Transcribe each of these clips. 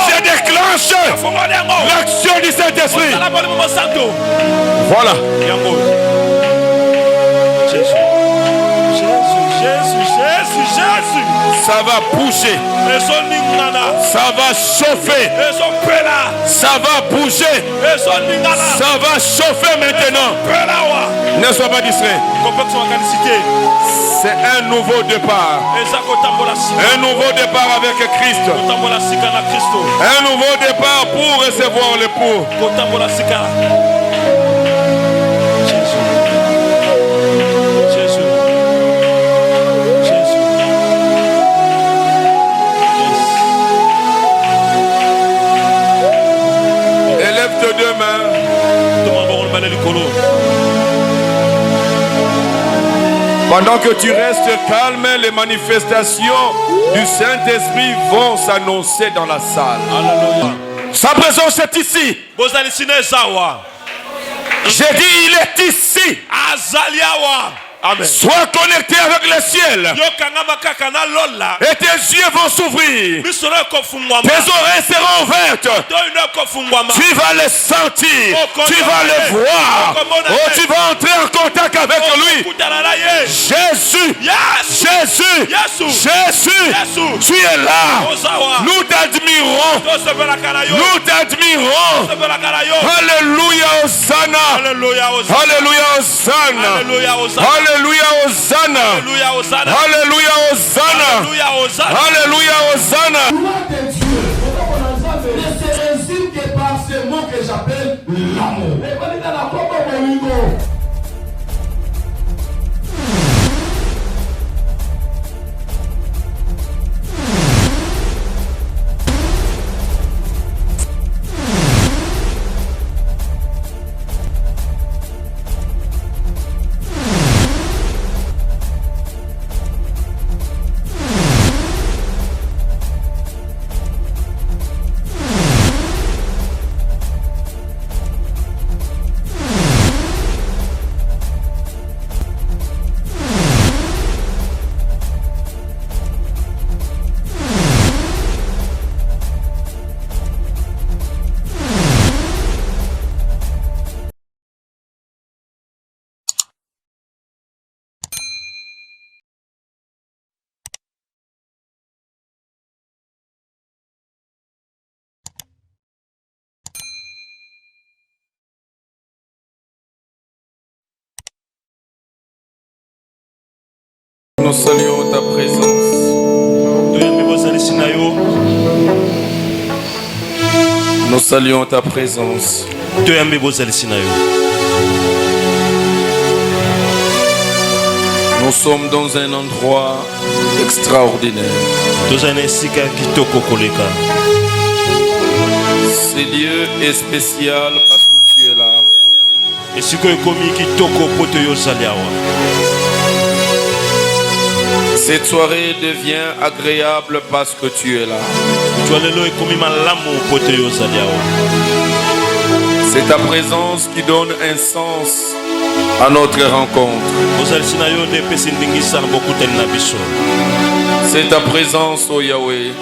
Je déclenche l'action du Saint-Esprit. Voilà. Jésus. Ça va bouger. Ça va chauffer. Ça va bouger. Ça va chauffer maintenant. Ne sois pas distrait. C'est un nouveau départ. Un nouveau départ avec Christ. Un nouveau départ pour recevoir l'époux. Deux mains. Pendant que tu restes calme, les manifestations du Saint-Esprit vont s'annoncer dans la salle. Alléluia. Sa présence est ici. J'ai dit, il est ici. Amen. Sois connecté avec le ciel. Et tes yeux vont s'ouvrir. Tes oreilles seront ouvertes. Tu vas le sentir. Tu vas le voir. Oh, tu vas entrer en contact avec lui. Jésus. Jésus. Jésus. Tu es là. Nous t'admirons. Nous t'admirons. Alléluia, Hosanna. Alléluia, Hosanna. Alléluia, Hosanna. Alléluia, Hosanna. Alléluia, Hosanna. Alléluia, Hosanna. Ne se résume que par ce mot que j'appelle l'amour. Nous saluons ta présence. Nous saluons ta présence. Nous sommes dans un endroit extraordinaire. Ce lieu est spécial parce que tu es là. Cette soirée devient agréable parce que tu es là. C'est ta présence qui donne un sens à notre rencontre. C'est ta présence, oh Yahweh.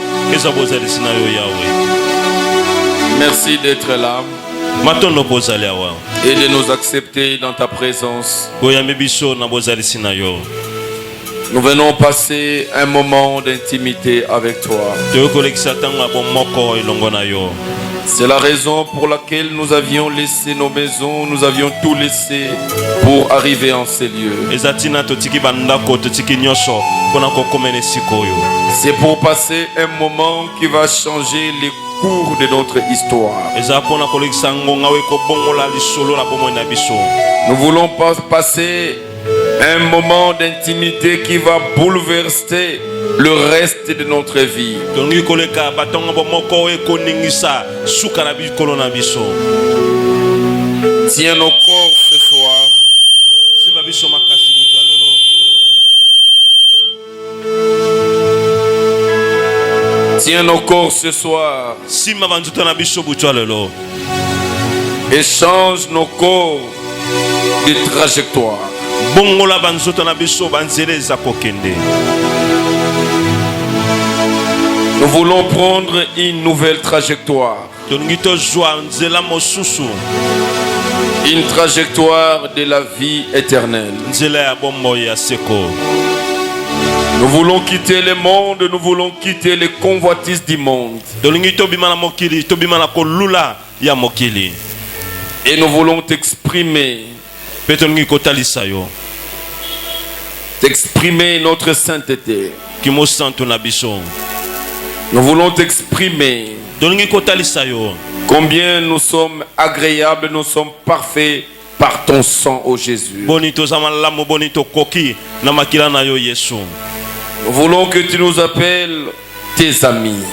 Merci d'être là et de nous accepter dans ta présence. Nous venons passer un moment d'intimité avec toi. C'est la raison pour laquelle nous avions laissé nos maisons, nous avions tout laissé pour arriver en ces lieux. C'est pour passer un moment qui va changer les cours de notre histoire. Nous voulons passer un moment d'intimité qui va bouleverser le reste de notre vie. Tiens nos corps ce soir. Tiens nos corps ce soir. Et change nos corps de trajectoire. Nous voulons prendre une nouvelle trajectoire. Une trajectoire de la vie éternelle. Nous voulons quitter le monde, nous voulons quitter les convoitises du monde. Et nous voulons t'exprimer. T'exprimer notre sainteté. Nous voulons t'exprimer combien nous sommes agréables, nous sommes parfaits par ton sang, ô Jésus. Nous voulons que tu nous appelles tes amis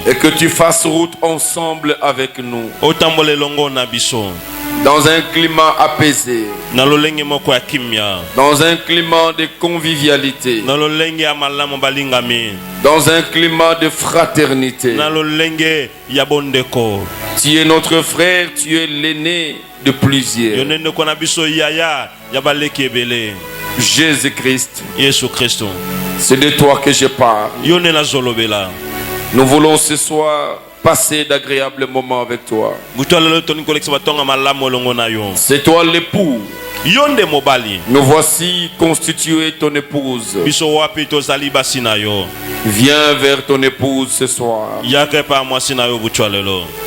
et que tu fasses route ensemble avec nous dans un climat apaisé, dans un climat de convivialité, dans un climat de fraternité. Tu es notre frère, tu es l'aîné de plusieurs. Jésus-Christ, c'est de toi que je parle. Nous voulons ce soir passer d'agréables moments avec toi. C'est toi l'époux. Nous voici constitués ton épouse. Viens vers ton épouse ce soir.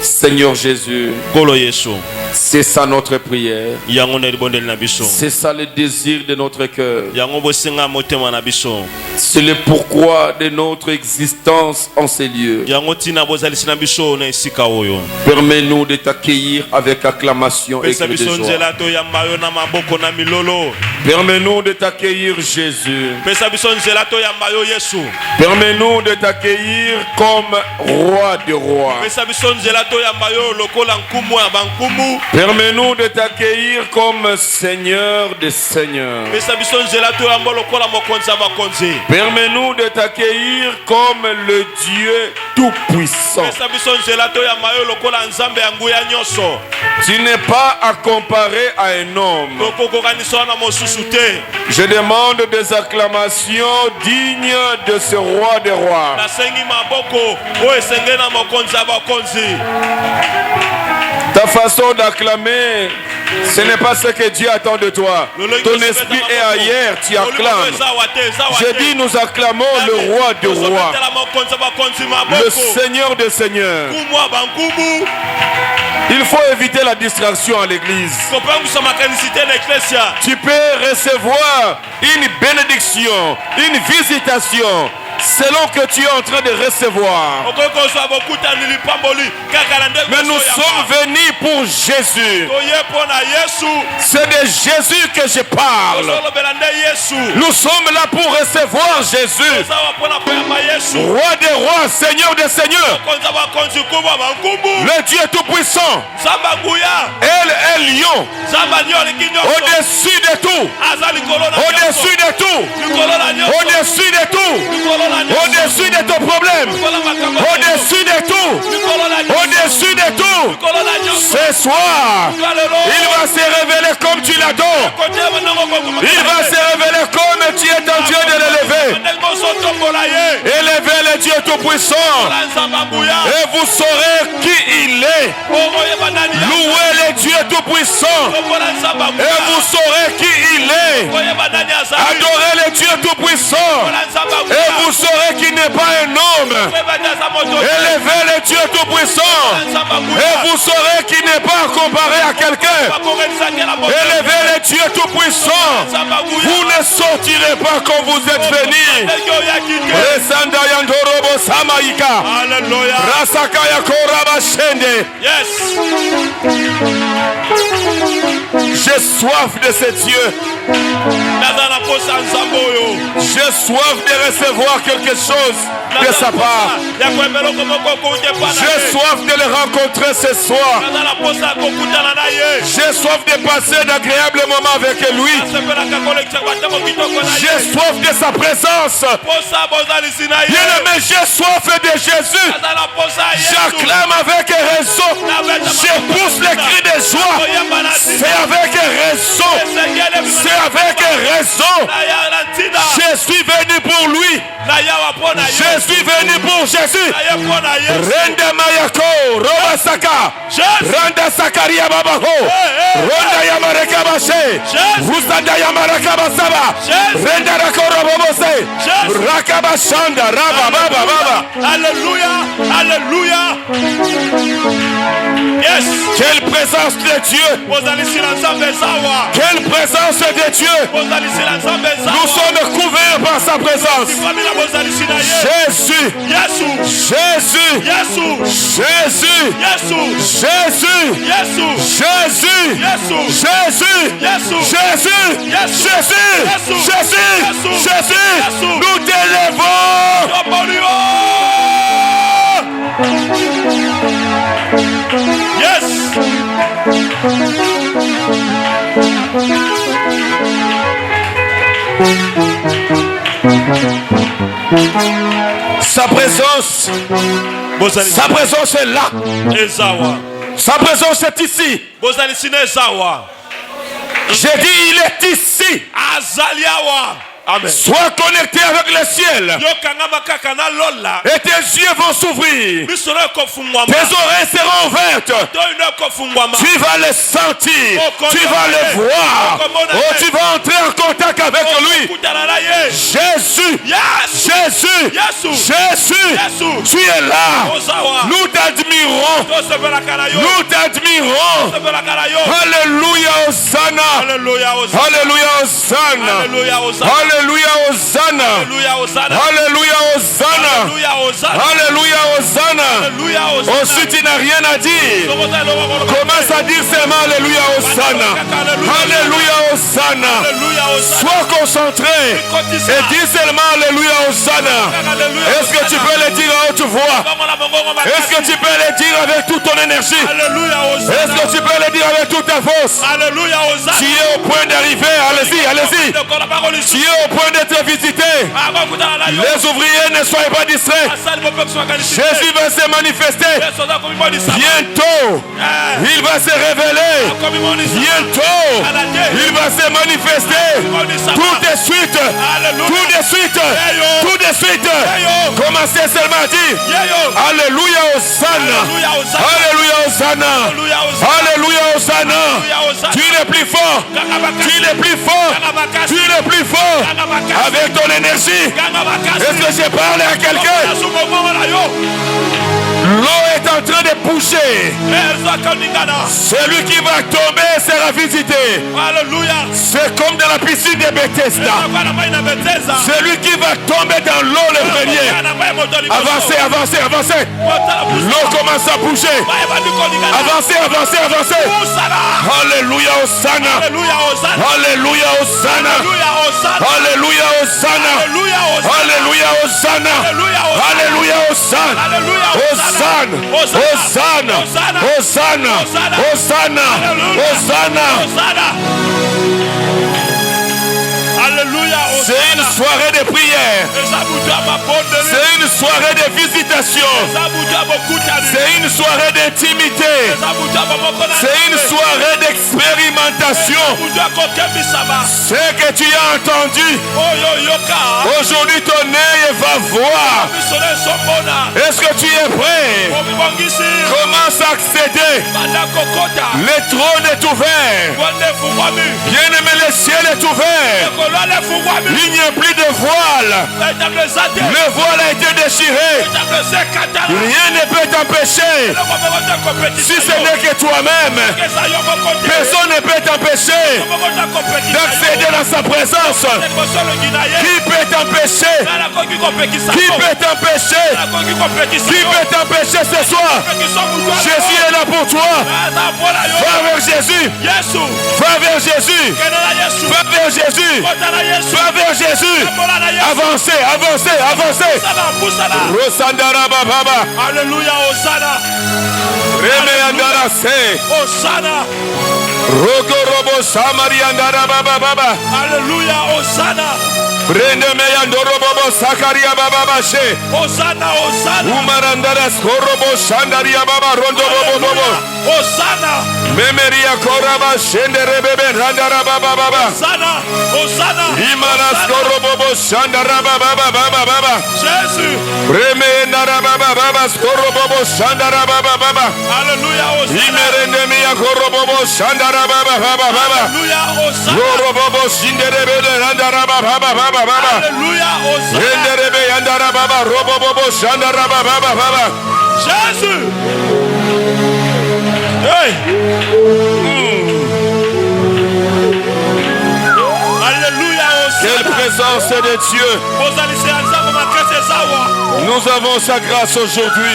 Seigneur Jésus, c'est ça notre prière. C'est ça le désir de notre cœur. C'est le pourquoi de notre existence en ces lieux. Permets-nous de t'accueillir avec acclamation et cri de joie. Permets-nous de t'accueillir, Jésus. Permets-nous de t'accueillir comme roi de rois. Permets-nous de t'accueillir comme Seigneur des seigneurs. Permets-nous de t'accueillir comme le Dieu tout-puissant. Tu n'es pas à comparer à un homme. Je demande des acclamations dignes de ce roi des rois. Ta façon d'acclamer, ce n'est pas ce que Dieu attend de toi. Ton esprit est ailleurs, tu acclames. Je dis, nous acclamons le roi des rois, le Seigneur des seigneurs. Il faut éviter la distraction à l'église. Tu peux recevoir une bénédiction, une visitation, selon que tu es en train de recevoir. Mais nous sommes venus pour Jésus. C'est de Jésus que je parle. Nous sommes là pour recevoir Jésus. Roi des rois, Seigneur des seigneurs. Le Dieu tout-puissant. Elle est lion. Au-dessus de tout. Au-dessus de tout. Au-dessus de tout. Au-dessus de ton problème. Au-dessus de tout. Au-dessus de tout. Ce soir, il va se révéler comme tu l'adores. Il va se révéler comme tu es en Dieu de l'élever. Élevez le Dieu tout-puissant. Et vous saurez qui il est. Louez le Dieu tout-puissant. Et vous saurez qui il est. Adorez le Dieu tout-puissant. Et vous saurez qu'il n'est pas un homme. Élevez le Dieu tout-puissant. Et vous saurez qu'il n'est pas comparé à quelqu'un. Élevez le Dieu tout-puissant. Vous ne sortirez pas comme vous êtes venus. J'ai soif de ce Dieu. J'ai soif de recevoir quelque chose de sa part. J'ai soif de le rencontrer ce soir. J'ai soif de passer d'agréables moments avec lui. J'ai soif de sa présence. Bien-aimé, j'ai soif de Jésus. J'acclame avec raison. Je pousse les cris de joie. C'est avec raison. C'est avec raison. Je suis venu pour lui. Je suis venu pour Jésus. Renda Mayako, Roba Saka, Randa Sakaria Babako, Ronda Yamareka Bashe, Rusanda Yamaraka Basaba, Renda Rakoro Bobose, Rakabashanda, Raba Baba Baba. Alléluia, Alléluia. Yes. Quelle présence de Dieu. Quelle présence de Dieu. Nous sommes couverts par sa présence. Jésus. Jésus. Jésus. Jésus. Jésus. Jésus. Jésus. Jésus. Jésus. Jésus. Nous t'élèvons. Yes. Sa présence est là. Sa présence est ici. J'ai dit, il est ici. Amen. Sois connecté avec le ciel. Et tes yeux vont s'ouvrir. Tes oreilles seront ouvertes. Tu vas le sentir. Tu vas le voir. Oh, tu vas entrer en contact avec lui. Jésus. Jésus. Jésus. Tu es là. Nous t'admirons. Nous t'admirons. Alléluia, Hosanna. Alléluia, Hosanna. Alléluia, Hosanna. Alléluia, Hosanna. Alléluia, Hosanna. Ensuite, il n'a rien à dire. Commence à dire seulement Alléluia, Hosanna. Alléluia, Hosanna. Sois concentré et dis seulement Alléluia, Hosanna. Est-ce que tu peux le dire à haute voix? Est-ce que tu peux le dire avec toute ton énergie? Est-ce que tu peux le dire avec toute ta force? Tu es au point d'arriver. Allez-y, allez-y. Tu es au point d'être visité. Les ouvriers ne soient pas distraits. Jésus va se manifester. Bientôt, il va se révéler. Bientôt, il va se manifester. Tout de suite. Tout de suite. Tout de suite. Commencez seulement à dire Alléluia, Hosanna. Alléluia, Hosanna. Alléluia, Hosanna. Tu es plus fort. Tu es plus fort. Tu es plus fort. Avec ton énergie. Est-ce que j'ai parlé à quelqu'un? L'eau est en train de bouger. Celui qui va tomber sera visité. C'est comme dans la piscine de Bethesda. Celui qui va tomber dans l'eau le premier. Avancez, avancez, avancez. L'eau commence à bouger. Avancez, avancez, avancez. Alléluia, Hosanna. Alléluia, Hosanna. Alléluia, Hosanna. Alléluia, Hosanna. Alléluia, Hosanna. Hosanna, Hosanna, Hosanna, Hosanna, Hosanna. Alléluia. C'est une soirée de prière. C'est une soirée de visitation. C'est une soirée d'intimité. C'est une soirée d'expérimentation. Ce que tu as entendu, aujourd'hui ton œil va voir. Est-ce que tu es prêt? Commence à accéder. Le trône est ouvert. Bien-aimé, le ciel est ouvert. Il n'y a plus de voile. Le voile a été déchiré. Rien ne peut t'empêcher. Si ce n'est que toi-même, personne ne peut t'empêcher d'accéder dans sa présence. Qui peut t'empêcher? Qui peut t'empêcher? Qui peut t'empêcher ce soir? Jésus est là pour toi. Va vers Jésus. Va vers Jésus. Va vers Jésus. Va vers Jésus. Avancez, avancez, avancez. Hosanna. Rosandara Baba. Alléluia, Hosanna. Reme Andara Se. Hosanna. Rogo Robo Samari Andara Baba. Alléluia, Hosanna. Brende Meyandoro Bobo Sakaria Baba Bashe. Hosanna, Hosanna. Umarandara Skorobo Shandaria Baba Rondo Bobo. Hosanna. Memeria Koraba Shendere Bebe Randara Baba. Hosanna. Hosanna. Imana Skorobo Shandara Baba. Jésus. Breme Ndara Baba Skorobo Shandara Baba. Alléluia, Hosanna. Imerende Mia Korobo Shandara Baba. Alléluia, Hosanna. Robo Shindere Bebe Randara Baba. Alléluia, Hosanna. Yenderebe Yandara Baba Robo Shandara Baba. Jésus. Hey. Alléluia, Quelle Hosanna. présence de Dieu. Nous avons sa grâce aujourd'hui.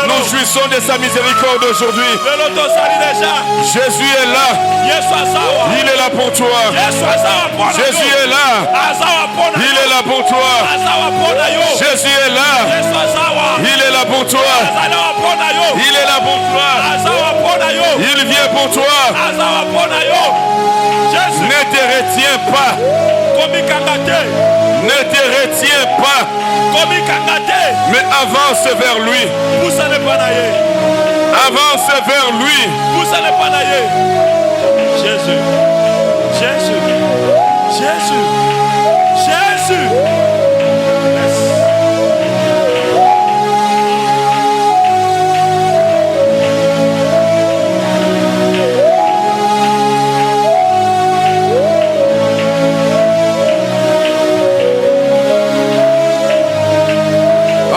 Nous jouissons de sa miséricorde aujourd'hui. Jésus est là. Il est là pour toi. Jésus est là. Il est là pour toi. Jésus est là. Il est là pour toi. Il est là pour toi. Il vient pour toi. Ne te retiens pas. Ne te retiens pas. Mais avance vers lui. Avance vers lui. Jésus. Jésus. Jésus. Jésus.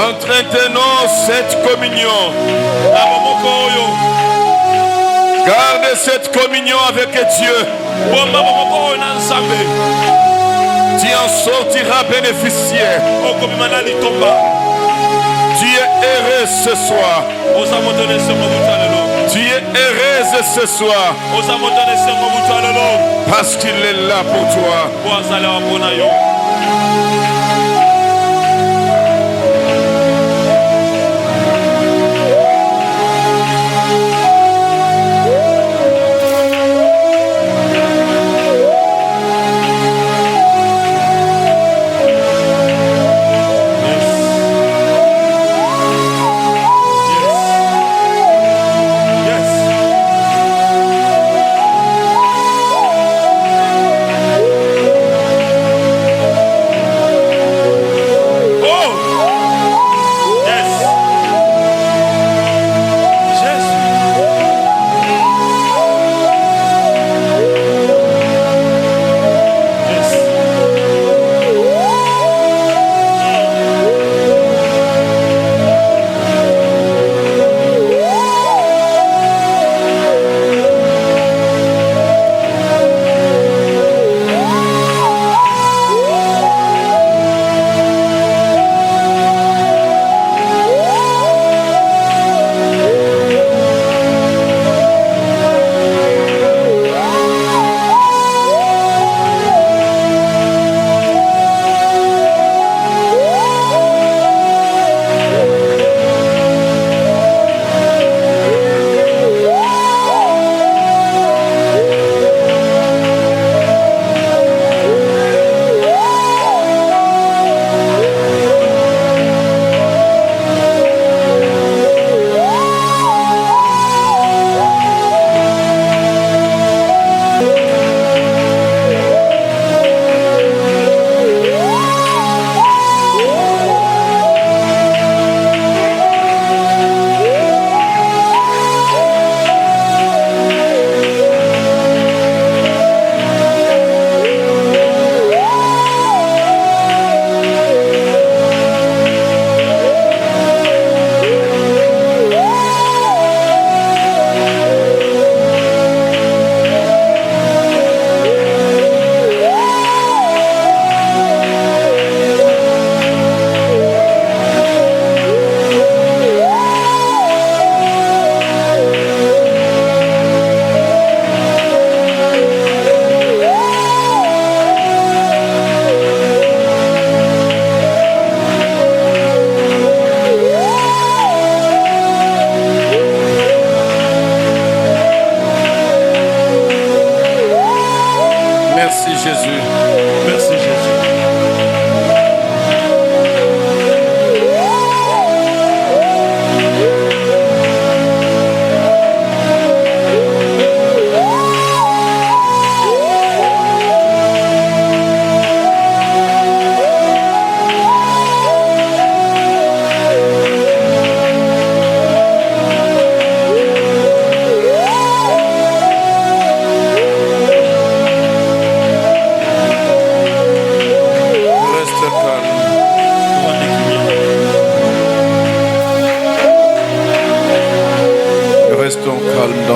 Entretenons cette communion. Garde cette communion avec Dieu. Tu en sortiras bénéficiaire. Tu es heureux ce soir. Tu es heureuse ce soir. Parce qu'il est là pour toi.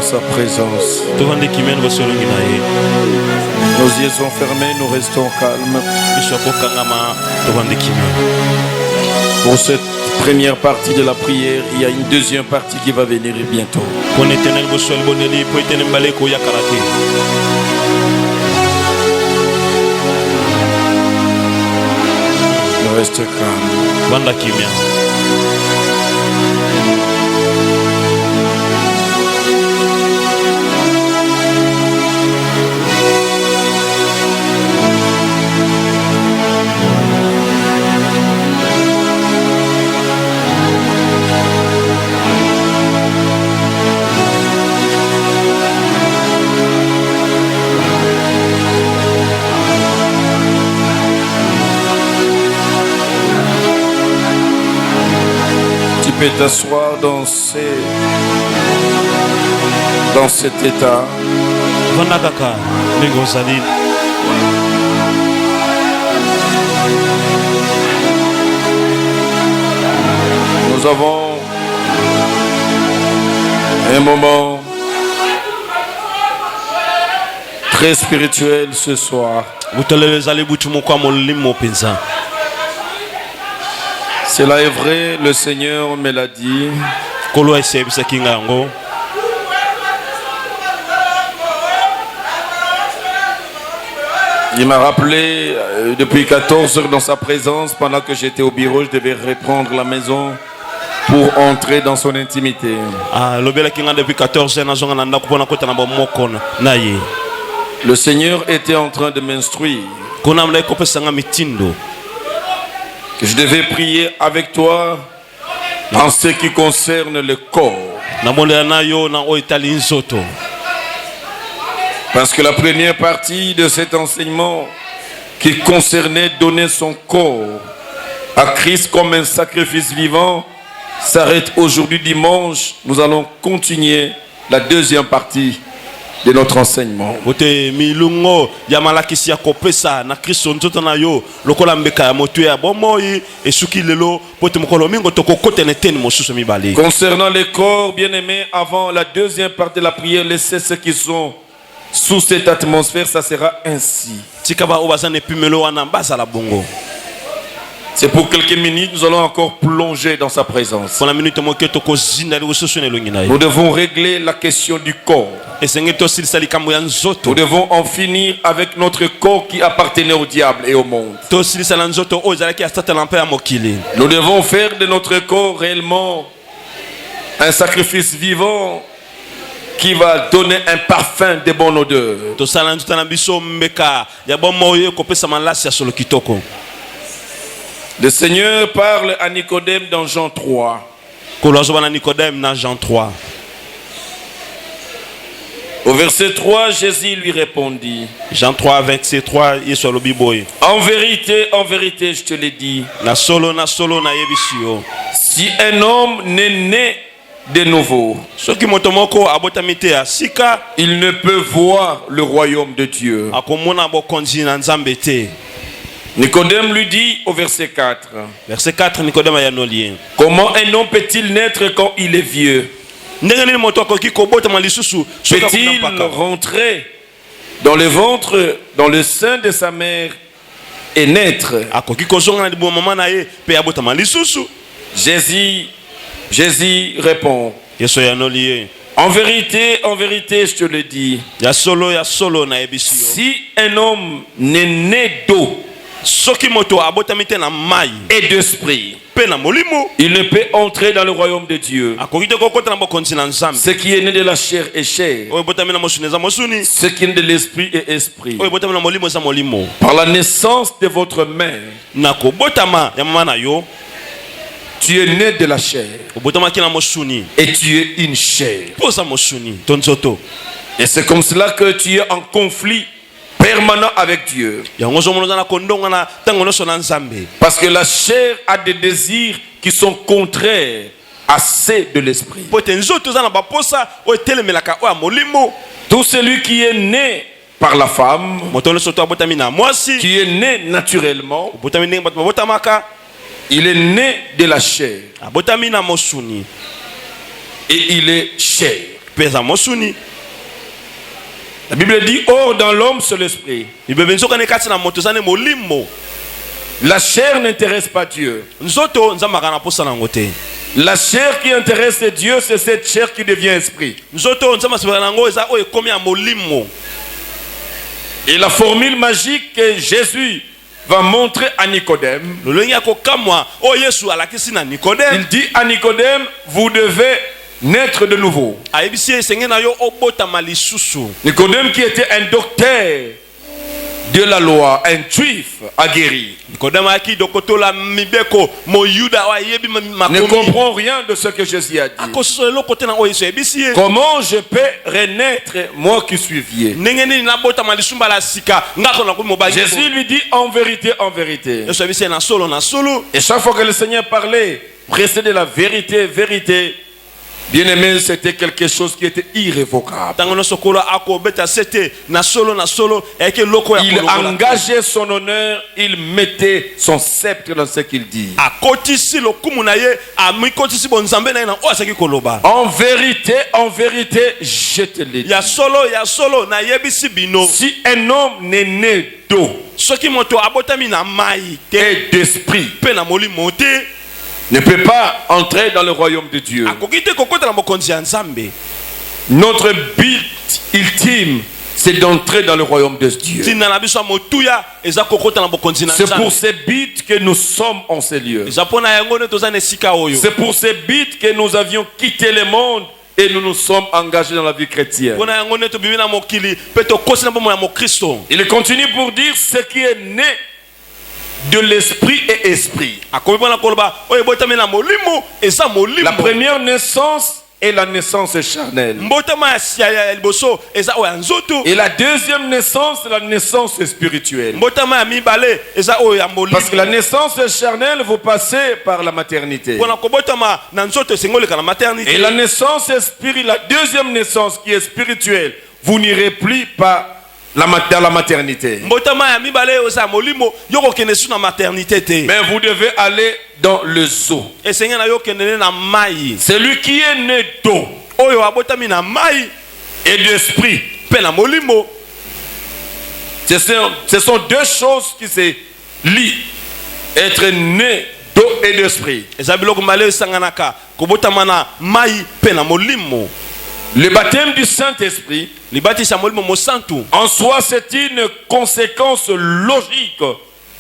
sa présence. tovandeki mia liboso elongi na ye Nos yeux sont fermés, nous restons calmes. miso akokangama tovandeki mia. Pour cette première partie de la prière, il y a une deuxième partie qui va venir bientôt. mpona etene liboso ya libondeli mpo etene mibale ekoyakala te. Reste calme. vanda kimia. Tu peux t'asseoir dans cet état. vanda kaka ndenge ozali. Nous avons un moment très spirituel ce soir. butolelo ezali butu moko ya molimo mpenza. Cela est vrai, le Seigneur me l'a dit. nkolo ayebisaki nga yango. Il m'a rappelé depuis 14 heures dans sa présence, pendant que j'étais au bureau, je devais reprendre la maison pour entrer dans son intimité. alobelaki nga depuis 14 ans nazonga na ndako mpona kota na bomoko na ye. Le Seigneur était en train de m'instruire. kuna mlai kopesa nga mitindo. Je devais prier avec toi en ce qui concerne le corps. namonela na yo na oyo etali nzoto. Parce que la première partie de cet enseignement qui concernait donner son corps à Christ comme un sacrifice vivant s'arrête aujourd'hui dimanche. Nous allons continuer la deuxième partie de notre enseignement. ote milungo ya malakisi ya kopesa na kristo nzoto na yo lokola mbeka ya moto ya bomoi esuki lelo pote mokolo mingo tokokota na eteni mosusu mibale. Concernant les corps, bien-aimés, avant la deuxième partie de la prière, laissez ceux qui sont sous cette atmosphère, ça sera ainsi. tika ba oyo baza na epimelo wana bazala bongo. C'est pour quelques minutes, nous allons encore plonger dans sa présence. mpona minute moke tokozinda lisusu na elongi na ye. Nous devons régler la question du corps. esengeli tosilisa likambo ya nzoto. Nous devons en finir avec notre corps qui appartenait au diable et au monde. tosilisa na nzoto oyo ezalaki ya satana mpe ya mokili. Nous devons faire de notre corps réellement un sacrifice vivant qui va donner un parfum de bonne odeur. tosala na nzoto na biso mbeka ya bomoi ekopesa malasi ya solo kitoko. Le Seigneur parle à Nicodème dans Jean 3. kolo azoba na nikodeme na Jean 3. Au verset 3, Jésus lui répondit: Jean 3 verset 3 yesu alobi boye. en vérité, je te l'ai dit, na solo na yebisi yo. si un homme n'est né de nouveau, soki moto moko abotami te ya sika il ne peut voir le royaume de Dieu. akomona bokonzi na nzambe te. Nicodème lui dit au verset 4, verset 4 nikodeme ayanoli ye. comment un homme peut-il naître quand il est vieux? ndenge nini moto akoki kobotama lisusu soki akuna Peut-il mpaka? rentrer dans le ventre, dans le sein de sa mère et naître? akoki kozonga na libumu mama na ye mpe abotama lisusu? Jésus répond: yesu ayanoli ye. en vérité, je te le dis, ya solo na yebisi yo. si un homme n'est né d'eau soki moto abotami te na mai et d'esprit, mpe na molimo il ne peut entrer dans le royaume de Dieu. akoki te kokota na bokonzi na nzambe. Ce qui est né de la chair est chair, oyo ebotami na mosuni eza mosuni, ce qui est né de l'esprit est esprit. oyo ebotami na molimo eza molimo. Par la naissance de votre mère, na kobotama ya mama na yo tu es né de la chair obotamaki na mosuni et tu es une chair. mpo oza mosuni to nzoto. Et c'est comme cela que tu es en conflit permanent avec Dieu. yango ozomona oza na kondonga na ntango nyonso na nzambe. Parce que la chair a des désirs qui sont contraires à ceux de l'esprit. po ete nzoto eza na baposa oyo etelemelaka oyo ya molimo. Tout celui qui est né par la femme, moto nyonso to abotami na mwasi qui est né naturellement, obotami ndenge bato babotamaka, il est né de la chair abotami na mosuni et il est chair. peza mosuni. La Bible dit, or dans l'homme c'est l'esprit. Bible nzoka ne kati na moto zane molimo. La chair n'intéresse pas Dieu. Nzoto nzamba na posa na ngote. La chair qui intéresse Dieu, c'est cette chair qui devient esprit. Nzoto nzamba sebana nango eza o ekomi ya molimo. Et la formule magique que Jésus va montrer à Nicodème, Lolongi akokamwa o Yesu alakisi na Nicodème. il dit à Nicodème, vous devez naître de nouveau. Ayebisi esenge na yo obotama lisusu. Nicodème qui était un docteur de la loi, un juif aguerri, Nicodème aki dokotola mibeko moyuda wa yebi ne makomi. comprend rien de ce que Jésus a dit. Akosolo kote na o Yesu ebisi. Comment je peux renaître, moi qui suis vieux? Nengeni na botama lisumba la sika ngako na komi mobali. Jésus lui dit en vérité, en vérité. Yesu ebisi na solo na solo. Et chaque fois que le Seigneur parlait, précédait la vérité, vérité, bien-aimé, c'était quelque chose qui était irrévocable. Tango no sokolo ako beta sete na solo eke loko ya Il kolokola. engageait son honneur, il mettait son sceptre dans ce qu'il dit. Akotisi lokumu na ye amikotisi bonzambe na ye na o asaki koloba. En vérité, je te l'ai dit. Ya solo na yebisi bino. Si un homme n'est né d'eau Soki moto abotami na mai te et d'esprit, pe na molimo te ne peut pas entrer dans le royaume de Dieu. akoki te kokota na bokonzi ya Nzambe. Notre but ultime, c'est d'entrer dans le royaume de Dieu. Tina na biso motuya eza kokota na bokonzi na C'est pour Nzambe. ce but que nous sommes en ces lieux. Eza pona yango ne toza na esika oyo. C'est pour ce but que nous avions quitté le monde et nous nous sommes engagés dans la vie chrétienne. Pona yango ne tobimi na mokili pe tokosi na bomo ya mokristo. Il continue pour dire ce qui est né de l'esprit et esprit. Akomi pona koloba oyo botami na molimo eza molimo. La première naissance est la naissance charnelle. Mbotama ya liboso eza oyo ya nzoto. Et la deuxième naissance, c'est la naissance spirituelle. Mbotama ya mibale eza oyo ya molimo. Parce que la naissance charnelle, vous passez par la maternité. Pona kobotama na nzoto esengoleka na maternité. Et la naissance spirituelle, la deuxième naissance qui est spirituelle, vous n'irez plus pas dans la maternité. Mbotama ya mibale oza molimo yoko kende su na maternité te. Mais vous devez aller dans le zoo. Esenge na yo kende na mai. Celui qui est né d'eau Oyo abotami na mai et d'esprit, pe na molimo. ce sont deux choses qui se lient. Être né d'eau et d'esprit. Eza biloko mbale esanganaka kobotama na mai pe na molimo. Le baptême du Saint-Esprit, Libatisi ya molimo mosantu en soi, c'est une conséquence logique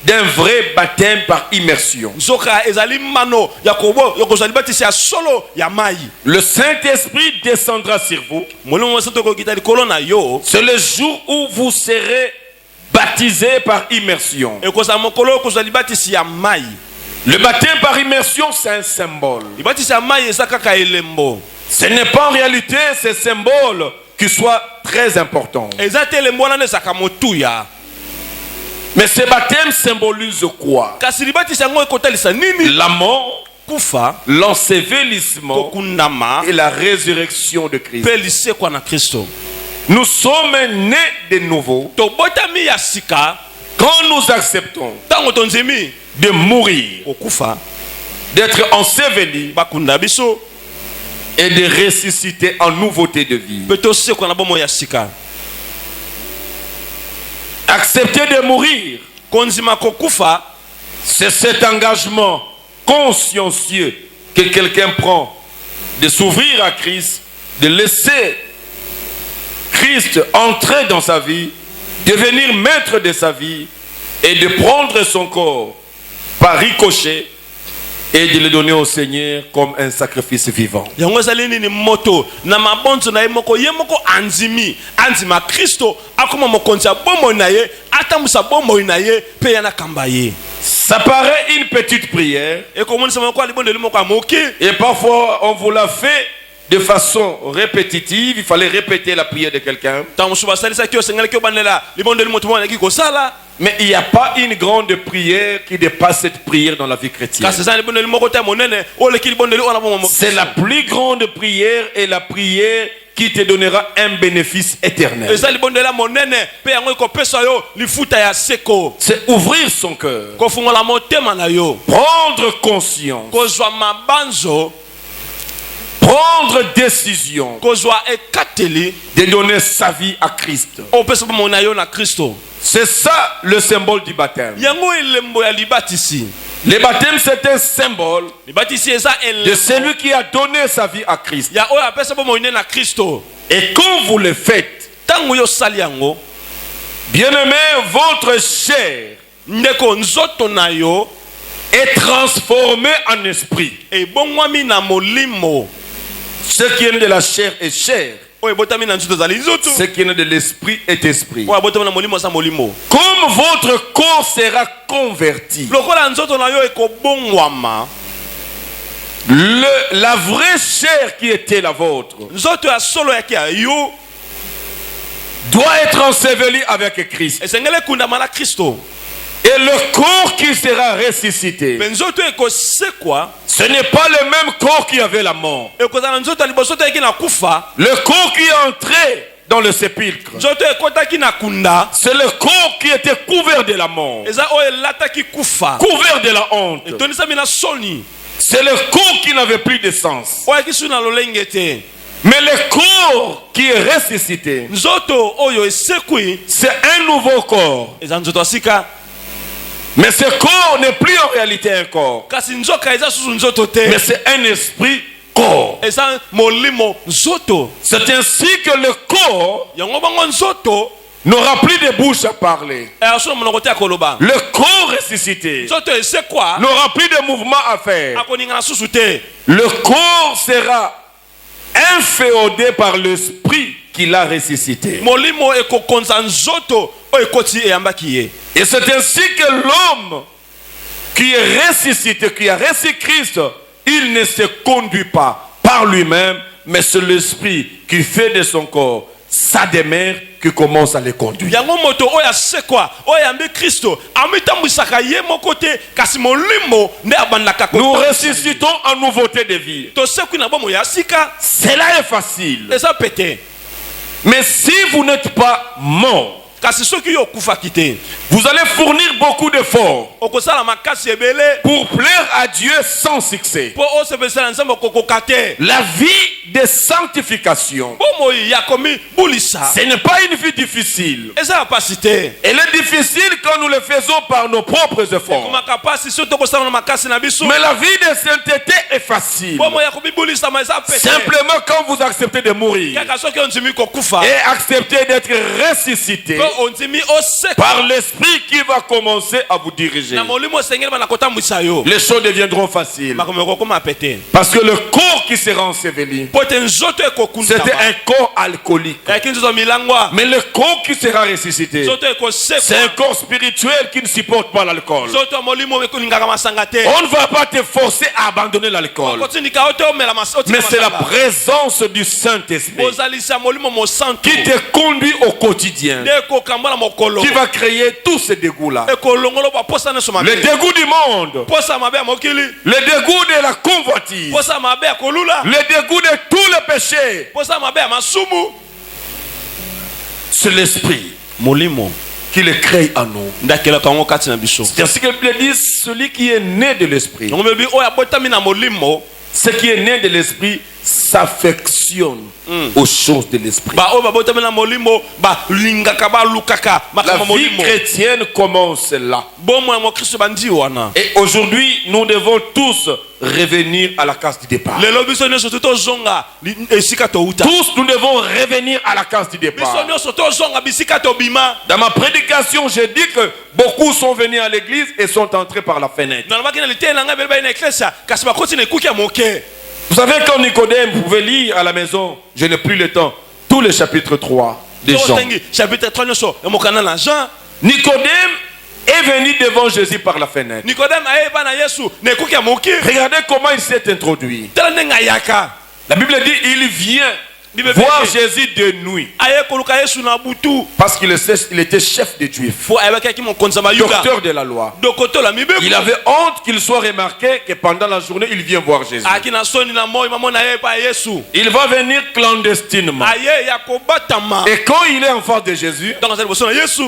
d'un vrai baptême par immersion. nzoka ezali mano ya kozwa libatisi ya solo ya mai. Le Saint-Esprit descendra sur vous. Molimo mosantu ekokita likolo na yo. C'est le jour où vous serez baptisés par immersion. Ekozala mokolo kozwa libatisi ya mai. Le baptême par immersion, c'est un symbole. Libatisi ya mai eza kaka elembo. Ce n'est pas en réalité ce symbole qui soit très important. Eza te elembo wana ezaka motuya. Mais ce baptême symbolise quoi? Kasi libatisi yango ekotalisa nini? La mort, Kufa, l'ensevelissement kokundama et la résurrection de Christ. pe lisekwa na Kristo. Nous sommes nés de nouveau Tobotami ya sika quand nous acceptons tango tonzemi de mourir, okufa d'être ensevelis bakunda biso et de ressusciter en nouveauté de vie. pe tosekwa na bomo ya sika. Accepter de mourir, Konzima kokufa c'est cet engagement consciencieux que quelqu'un prend de s'ouvrir à Christ, de laisser Christ entrer dans sa vie, devenir maître de sa vie et de prendre son corps par ricochet et de le donner au Seigneur comme un sacrifice vivant. yango ezali nini moto na mabonzo na ye moko anzima Kristo akoma mokonzi ya bomoi na ye atambusa bomoi na ye pe yana kamba ye. Ça paraît une petite prière ekomonisa moko alibondeli moko ya moke et parfois on vous l'a fait de façon répétitive. Il fallait répéter la prière de quelqu'un. ntango mosusu basalisaki osengelaki obandela libondeli moto moko aleki kosala. Mais il n'y a pas une grande prière qui dépasse cette prière dans la vie chrétienne. kasi eza libondeli moko te monene oleki libondeli wana bomo. C'est la plus grande prière et la prière qui te donnera un bénéfice éternel. eza libondela monene pe yango ekopesa yo lifuta ya seko. C'est ouvrir son cœur, kofungola motema na yo prendre conscience, kozwa mabanzo prendre décision kozwa ekateli de donner sa vie à Christ. opesa bomoi na yo na Kristo. C'est ça le symbole du baptême. Yango elembo ya libatisi. Le baptême, c'est un symbole Libatisi eza de elembo celui qui a donné sa vie à Christ. ya oyo apesa bomoi na Kristo. Et quand vous le faites, Tango yo sali yango, bien-aimé, votre chair ndeko nzoto na yo est transformée en esprit. ebongwami na molimo. Ce qui est né de la chair est chair. Oyo ebotami na nzoto ezali nzoto. Ce qui est né de l'esprit est esprit. Oyo ebotami na molimo eza molimo. Comme votre corps sera converti, Lokola nzoto na yo ekobongwama, la vraie chair qui était la vôtre nzoto ya solo yaki ya yo doit être ensevelie avec Christ. esengeli ekundama na Kristo. Et le corps qui sera ressuscité, Mpe nzoto ekosekwa, ce n'est pas le même corps qui avait la mort. ekozala nzoto ya liboso toyeki na kufa. Le corps qui est entré dans le sépulcre, Nzoto ekotaki na kunda, c'est le corps qui était couvert de la mort, eza oyo elataki kufa, couvert de la honte. etonisami na soni, C'est le corps qui n'avait plus de sens. oyo akisu na lolenge te. Mais le corps qui est ressuscité, Nzoto oyo esekwi c'est un nouveau corps. eza nzoto ya sika, Mais ce corps n'est plus en réalité un corps, kasi nzoka eza susu nzoto mais te, c'est un esprit corps. eza molimo nzoto. C'est ainsi que le corps Yango bango nzoto n'aura plus de bouche à parler. aso na monoko te ya koloba. Le corps ressuscité Nzoto esekwa n'aura plus de mouvement à faire. akoningana susu te. Le corps sera inféodé par l'esprit qui l'a ressuscité. Molimo ekokonza nzoto oyo ekoti eyambaki ye. Et c'est ainsi que l'homme qui est ressuscité, qui a reçu Christ, il ne se conduit pas par lui-même, mais c'est l'esprit qui fait de son corps sa demeure qui commence à le conduire. Yango moto oyo asekwa oyo yambi Kristo amitambwisaka ye moko te, kasi molimo nde abandaka Nous kotambwisa. ressuscitons en nouveauté de vie. Tosekwi na bomo ya sika, Cela est facile. eza pete. Mais si vous n'êtes pas mort, Kasi soki yo okufaki te, vous allez fournir beaucoup d'efforts okosala makasi ebele pour plaire à Dieu sans succès. mpo osepesela nzambe okokoka te. La vie de sanctification, Bomoi ya komibulisa ce n'est pas une vie difficile. eza ya pasi te. Elle est difficile quand nous le faisons par nos propres efforts. Komaka pasi so tokosala na makasi na biso. Mais la vie de sainteté est facile. Bomoi ya komibulisama eza pete. Simplement quand vous acceptez de mourir Kaka soki ondimi kokufa, et acceptez d'être ressuscité mpo ondimi oseka par l'esprit qui va commencer à vous diriger. na molimo osengeli bana kotambwisa yo, Les choses deviendront faciles. makomi ekokoma pete. Parce que le corps qui sera enseveli, Po te nzoto c'était ekokundama un corps alcoolique. eyaki nzoto milangwa, Mais le corps qui sera ressuscité, nzoto c'est ekosekwa, un corps spirituel qui ne supporte pas l'alcool. nzoto ya molimo ekolingaka masanga te. On ne va pas te forcer à abandonner l'alcool. Okotindika yo te omela Mais c'est la masanga. présence du Saint-Esprit Ozalisa molimo mosantu qui te conduit au quotidien, nde ekokamba na mokolo, qui va créer tous ces dégoûts-là. ekolongola baposa nyonso mabe, Le dégoût du monde, posa mabe ya mokili, le dégoût de la convoitise, posa mabe ya kolula, le dégoût de tous les péchés. posa mabe ya masumu. C'est l'Esprit Molimo qui le crée en nous. ndakelaka yango kati na biso. C'est ainsi que la Bible dit, celui qui est né de l'Esprit, Yango bebi oyo abotami na molimo, ce qui est né de l'Esprit s'affectionne aux choses de l'Esprit. ba oyo babotami na molimo balingaka balukaka La makambo vie molimo. chrétienne commence là. Bomo ya mokristo bandi wana. Et aujourd'hui, nous devons tous revenir à la case du départ. Lelo biso nyonso tozonga esika touta. Tous, nous devons revenir à la case du Biso départ. nyonso tozonga bisika tobima. Dans ma prédication, j'ai dit que beaucoup sont venus à l'église et sont entrés par la fenêtre. Nalobaki na liteye na ngai bele na eklesia kasi bakoti na ekuki ya moke. Vous savez, quand Nicodème pouvait lire à la maison, je n'ai plus le temps, tous les chapitres 3 de Jean. Tokotengi chapitre 3 nyonso emokana na Jean. Nicodème est venu devant Jésus par la fenêtre. Nikodème ayeba na Yesu na ekuki ya moke. Regardez comment il s'est introduit. Tala ndenge ayaka. La Bible dit, il vient Bible voir dit- Jésus de nuit. Aye koluka Yesu na butu. Parce qu'il était chef des Juifs, Fo ayebaki mokonzi mayuka. docteur de la loi. Dokotola mibeko. Il avait honte qu'il soit remarqué que pendant la journée, il vient voir Jésus. Aki na soni na moi maman na ye pa Yesu. Il va venir clandestinement. Aye ya kobatama. Et quand il est en face de Jésus, Donc c'est le na Yesu.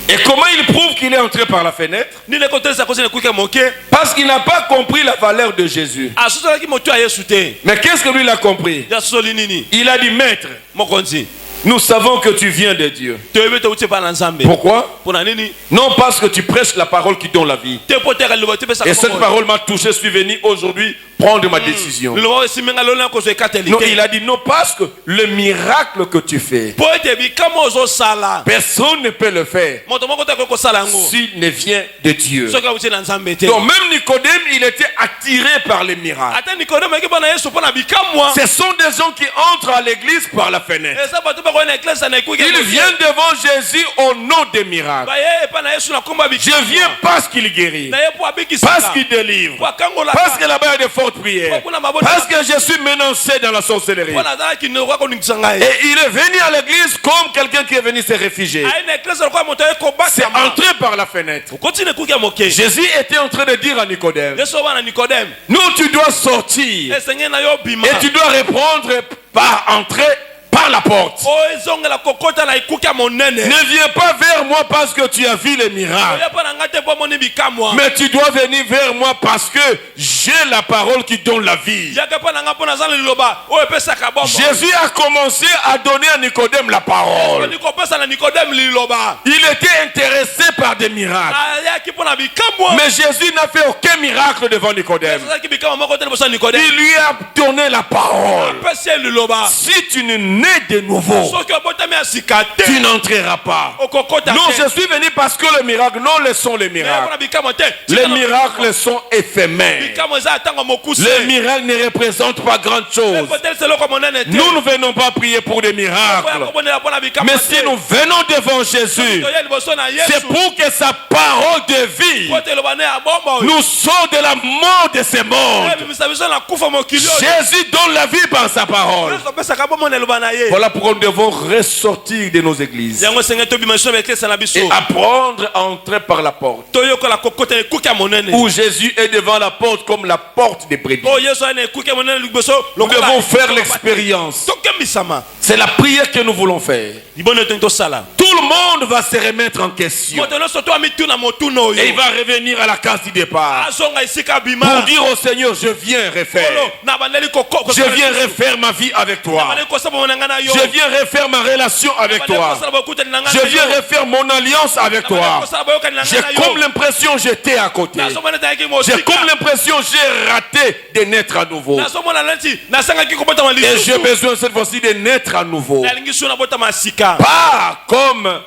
Et comment il prouve qu'il est entré par la fenêtre? nini ekotelisa kosi nekuika moke Parce qu'il n'a pas compris la valeur de Jésus. asosolaki motu ya yesu te Mais qu'est-ce que lui il a compris? yasosoli nini Il a dit, maître, mokonzi nous savons que tu viens de Dieu. toyebi touti epai na nzambe Pourquoi? mpona nini Non parce que tu prêches la parole qui donne la vie. te po teka liloba te Et cette parole m'a touché, je suis venu aujourd'hui prendre ma décision. liloba oyo esiminga lolina kozwa ekateli Non, te il a dit non parce que le miracle que tu fais, po ete bikama ozosala personne ne peut le faire moto moko te akoki kosala yango s'il ne vient de Dieu. soki awuti na nzambe te Donc même Nicodème, il était attiré par les miracles. ata nikodemo ayeki mpona yesu mpona bikamwa Ce sont des gens qui entrent à l'église par la fenêtre. eza bato bakoya na eklese na ekuki Ils viennent devant Jésus au nom des miracles. baye epai na yesu na komba Je viens parce qu'il guérit, na ye po parce abikisaka qu'il délivre, po akangolaka parce que là-bas il y a de fortes prières, parce que je suis menacé dans la sorcellerie. mpo nazalaki nokoka koningisa ngai Et il est venu à l'église comme quelqu'un qui est venu se réfugier. aye na eklese lokola moto aye C'est kobakama entré par la fenêtre. okoti na ekuki ya moke Jésus était en train de dire à Nicodème, yesu oba na nikodeme nous tu dois sortir esengeli na yo bima et tu dois répondre par entrer par la porte. oyo ezongela kokota na ekuki ya monene Ne viens pas vers moi parce que tu as vu les miracles. oya mpo na ngai te mpo moni bikamwa Mais tu dois venir vers moi parce que j'ai la parole qui donne la vie. yaka mpo na ngai mpo naza na liloba oyo epesaka bombo Jésus a commencé à donner à Nicodème la parole. oni kopesa na nikodeme liloba Il était intéressé par des miracles. ayaki mpo na bikamwa Mais Jésus n'a fait aucun miracle devant Nicodème. ezalaki bikamwa moko te liboso ya nikodeme Il lui a donné la parole. apesi ye liloba Si tu ne nais de nouveau, soki obotami ya sika te tu n'entreras pas. okokota Non, te je suis venu parce que les miracles, non, les sont les mpo miracles. na bikamwa te Les miracles sont éphémères. bikamwa eza ya ntango mokuse Les miracles ne représentent pas grand chose. epotelisa eloko monene te Nous ne venons pas prier pour des oya miracles. kobonela mpo na bikamwa Mais si nous venons devant Jésus, toye liboso na c'est yesu pour que sa parole de vie po ete eloba ne ya bomba oyo nous sauve de la mort de ce monde. ebimisa biso na kufa mokili oyo Jésus donne la vie par sa parole. yesu apesaka bombo na eloba na ye Voilà pourquoi nous devons ressortir de nos églises yango esengeli tobima biso na eklesa na biso et apprendre à entrer par la porte. toyokola kokota na ekuki ya monene Où Jésus est devant la porte comme la porte des brebis. oyo yesu aye na ekuki ya monene liboso Nous devons faire l'expérience. tokembisama C'est la prière que nous voulons faire. liboni oyo tongi tosala Tout le monde va se remettre en question. moto nyonso to amituna motuna Et il oyo va revenir à la case du départ azonga esika pour bima dire au Seigneur, je viens refaire. olo na bandeli Je viens refaire ma vie avec toi. bandeli kosaba na ngai na yo Je viens refaire ma relation avec bandeli toi. kosala bokutani na ngai Je na yo viens refaire mon alliance avec bandeli toi. kosala boyokani na J'ai ngai na comme yo l'impression j'étais à côté. nazomona ezalaki J'ai mosika comme l'impression j'ai raté de naître à nouveau. nazomona neti nasangaki kobotama Et j'ai lisusu besoin cette fois-ci de naître à nouveau. nalingi su nabotama sika Pas comme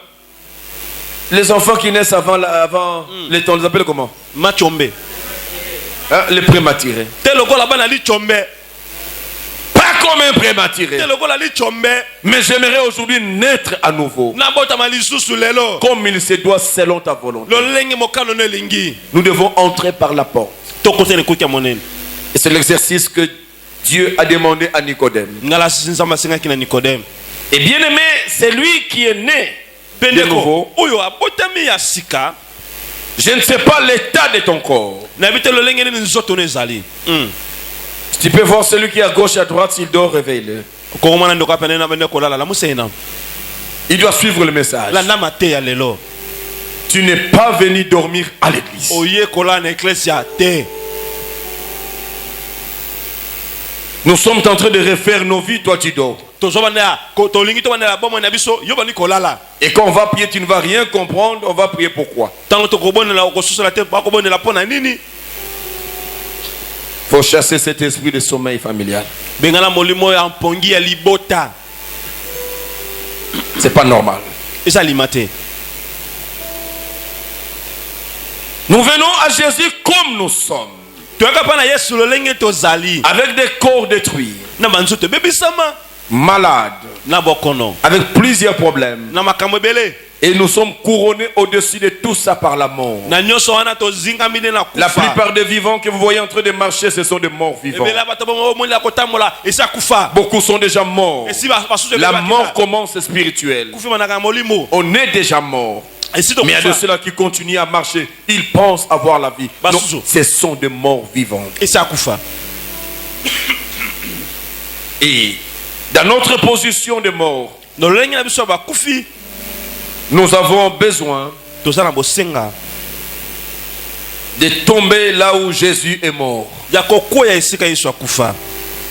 les enfants qui naissent avant les temps. On les appelle comment? machombe Hein, les prématurés. te lokola bana lichombe Pas comme un prématuré. te lokola lichombe Mais j'aimerais aujourd'hui naître à nouveau. nabotama lisusu lelo Comme il se doit selon ta volonté. lolenge mokano no elingi Nous devons entrer par la porte. tokota na ekuki ya monene Et c'est l'exercice que Dieu a demandé à Nicodème. ngala nzambe asengaki na nikodeme Et bien aimé, c'est lui qui est né mpe de nouveau. ndeko oyo abotami ya sika Je ne sais pas l'état de ton corps. nayebi te lolenge nini nzoto no ezali Si tu peux voir celui qui est à gauche et à droite, s'il dort, réveille-le. okomona ndeko apene na bende kolala lamusena Il doit suivre le message. landa mateya lelo Tu n'es pas venu dormir à l'église. oye kolala na eklesia te Nous sommes en train de refaire nos vies, toi tu dors. tolingi tobandela bomoi na biso yo bandi kolala Et quand on va prier, tu ne vas rien comprendre, on va prier pourquoi. ntango tokobonela okosusala te bakobonela mpo na nini Il faut chasser cet esprit de sommeil familial. bengana molimo oyo ya mpongi ya libota C'est pas normal. ezalima te Nous venons à Jésus comme nous sommes, toyaka mpa na yesu lolenge tozali avec des corps détruits, na banzoto ebebisama malades, na bokono avec plusieurs problèmes. na makambo ebele Et nous sommes couronnés au-dessus de tout ça par la mort. na nyonso wana tozingami nde na La kufa plupart des vivants que vous voyez en train de marcher, ce sont des morts vivants. ebele bato bongo omonela kotambola eza kufa Beaucoup sont déjà morts. esi basusu La mort commence spirituelle. kufimanaka na molimo On est déjà mort. esi Mais il y a de tokufa ceux-là qui continuent à marcher. Ils pensent avoir la vie. Non, Basusu. ce sont des morts vivants. esi akufa Et dans notre position de mort, na lolenge na biso ya bakufi nous avons besoin toza na bosenga de tomber là où Jésus est mort. ya kokwea esika Yesu akufa.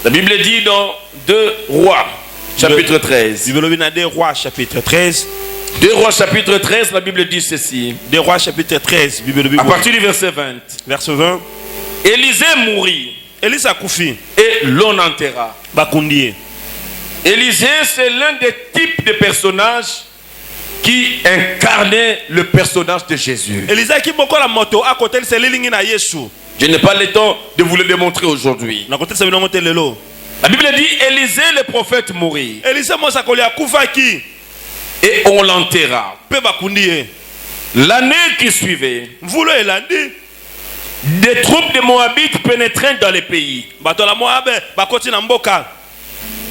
La Bible dit dans 2 Rois, chapitre 13. Bible lobi na 2 Rois chapitre 13. 2 Rois, chapitre 13, la Bible dit ceci. 2 Rois chapitre 13. Bible lobi À partir du verset 20. verset 20. Élisée mourut Élise akufi et l'on enterra. bakundi ye. Élisée, c'est l'un des types de personnages qui incarnait le personnage de Jésus. Élise ki bokola moto akotelisa lilingi na Yesu. Je n'ai pas le temps de vous le démontrer aujourd'hui. Na kotelisa bilongo te lelo. La Bible dit Élisée le prophète mourut Élise mosakoli akufaki et on l'enterra. pe bakundi ye. L'année qui suivait, Mvulo elandi des troupes de Moabites pénétraient dans le pays. bato la Moabe bakoti na mboka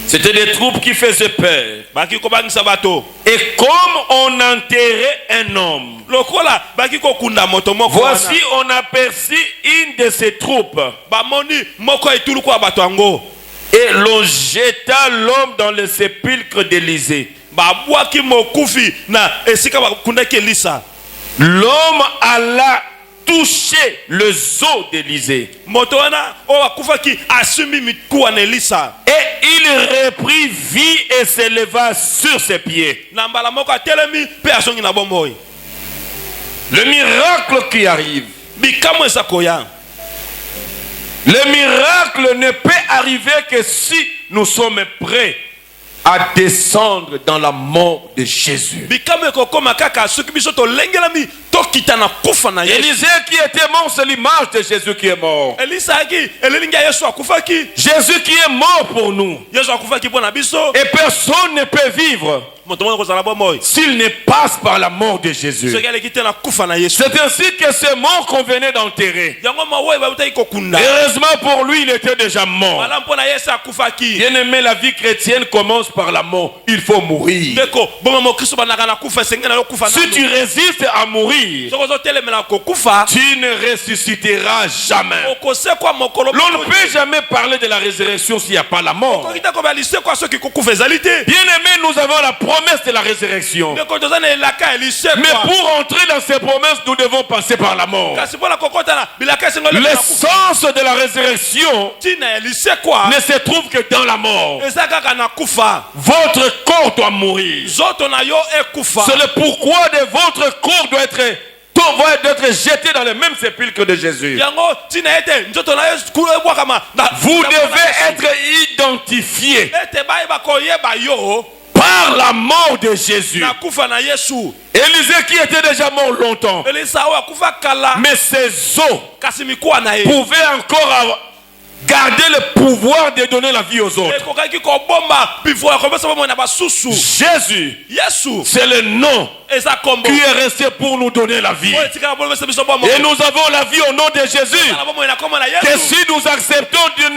C'était des troupes qui faisaient peur. baki kobangisa bato. Et comme on enterrait un homme, Lokola baki kokunda moto moko voici on aperçut une de ces troupes bamoni moko etulu kwa bato yango et l'on jeta l'homme dans le sépulcre d'Élisée. babwaki mokufi na esika bakundaki Elisa. L'homme alla toucher le os d'Élisée Moto wana o akufaki asumi mikuwa na Elisa. et il reprit vie et s'éleva sur ses pieds. Na mbala moko atelemi pe azongi na bomoi. Le miracle qui arrive, Bikamwe sakoya. le miracle ne peut arriver que si nous sommes prêts à descendre dans la mort de Jésus. Bikamwe kokoma kaka soki biso to lengelami tokita na kufa na Yesu. Élisée qui était mort, c'est l'image de Jésus qui est mort. Elisa aki elelingi ya Yesu akufaki. Jésus qui est mort pour nous. Yesu akufaki pona biso. Et personne ne peut vivre Moto moko kozala bomoi. s'il ne passe par la mort de Jésus. Soki aleki te na kufa na Yesu. C'est ainsi que ce mort qu'on venait d'enterrer. Yango mawe babutaki kokunda. Heureusement pour lui, il était déjà mort. Wala mpona Yesu akufaki. Bien aimé, la vie chrétienne commence par la mort. Il faut mourir. Ndeko boma mo Kristo banaka na kufa sengena na kufa na. Si tu résistes à mourir, Soko zo telemela kokufa. tu ne ressusciteras jamais. Okosekwa mokolo. L'on ne peut jamais parler de la résurrection s'il n'y a pas la mort. Kokita ko balise kwa soki kokufa ezalité. Bien aimé, nous avons la promesse de la résurrection. Ndeko tozana elaka elise Mais kwa. pour entrer dans ces promesses, nous devons passer par la mort. Kasi pona kokota na bilaka sengole. L'essence de la résurrection Tina elise kwa. ne se trouve que dans la mort. Ezaka kana kufa. Votre corps doit mourir. Zoto na yo ekufa. C'est le pourquoi de votre corps doit être jeté dans le même sépulcre de Jésus. Yango tina ete nzoto na yo kuebwakama. Vous devez être identifié ete ba koyeba yo par la mort de Jésus. na kufa na Yesu. Élisée qui était déjà mort longtemps, Elisa o akufa kala. mais ses os Kasi mikuwa na ye. pouvaient encore garder le pouvoir de donner la vie aux autres. Ekokaki kobomba pouvoir kobesa bomo na basusu. Jésus, Yesu c'est le nom eza kombo. qui est resté pour nous donner la vie. Oyo tika bolobesa biso bomo. Et nous avons la vie au nom de Jésus. Na bomo na kombo na Que Yesu. si nous acceptons de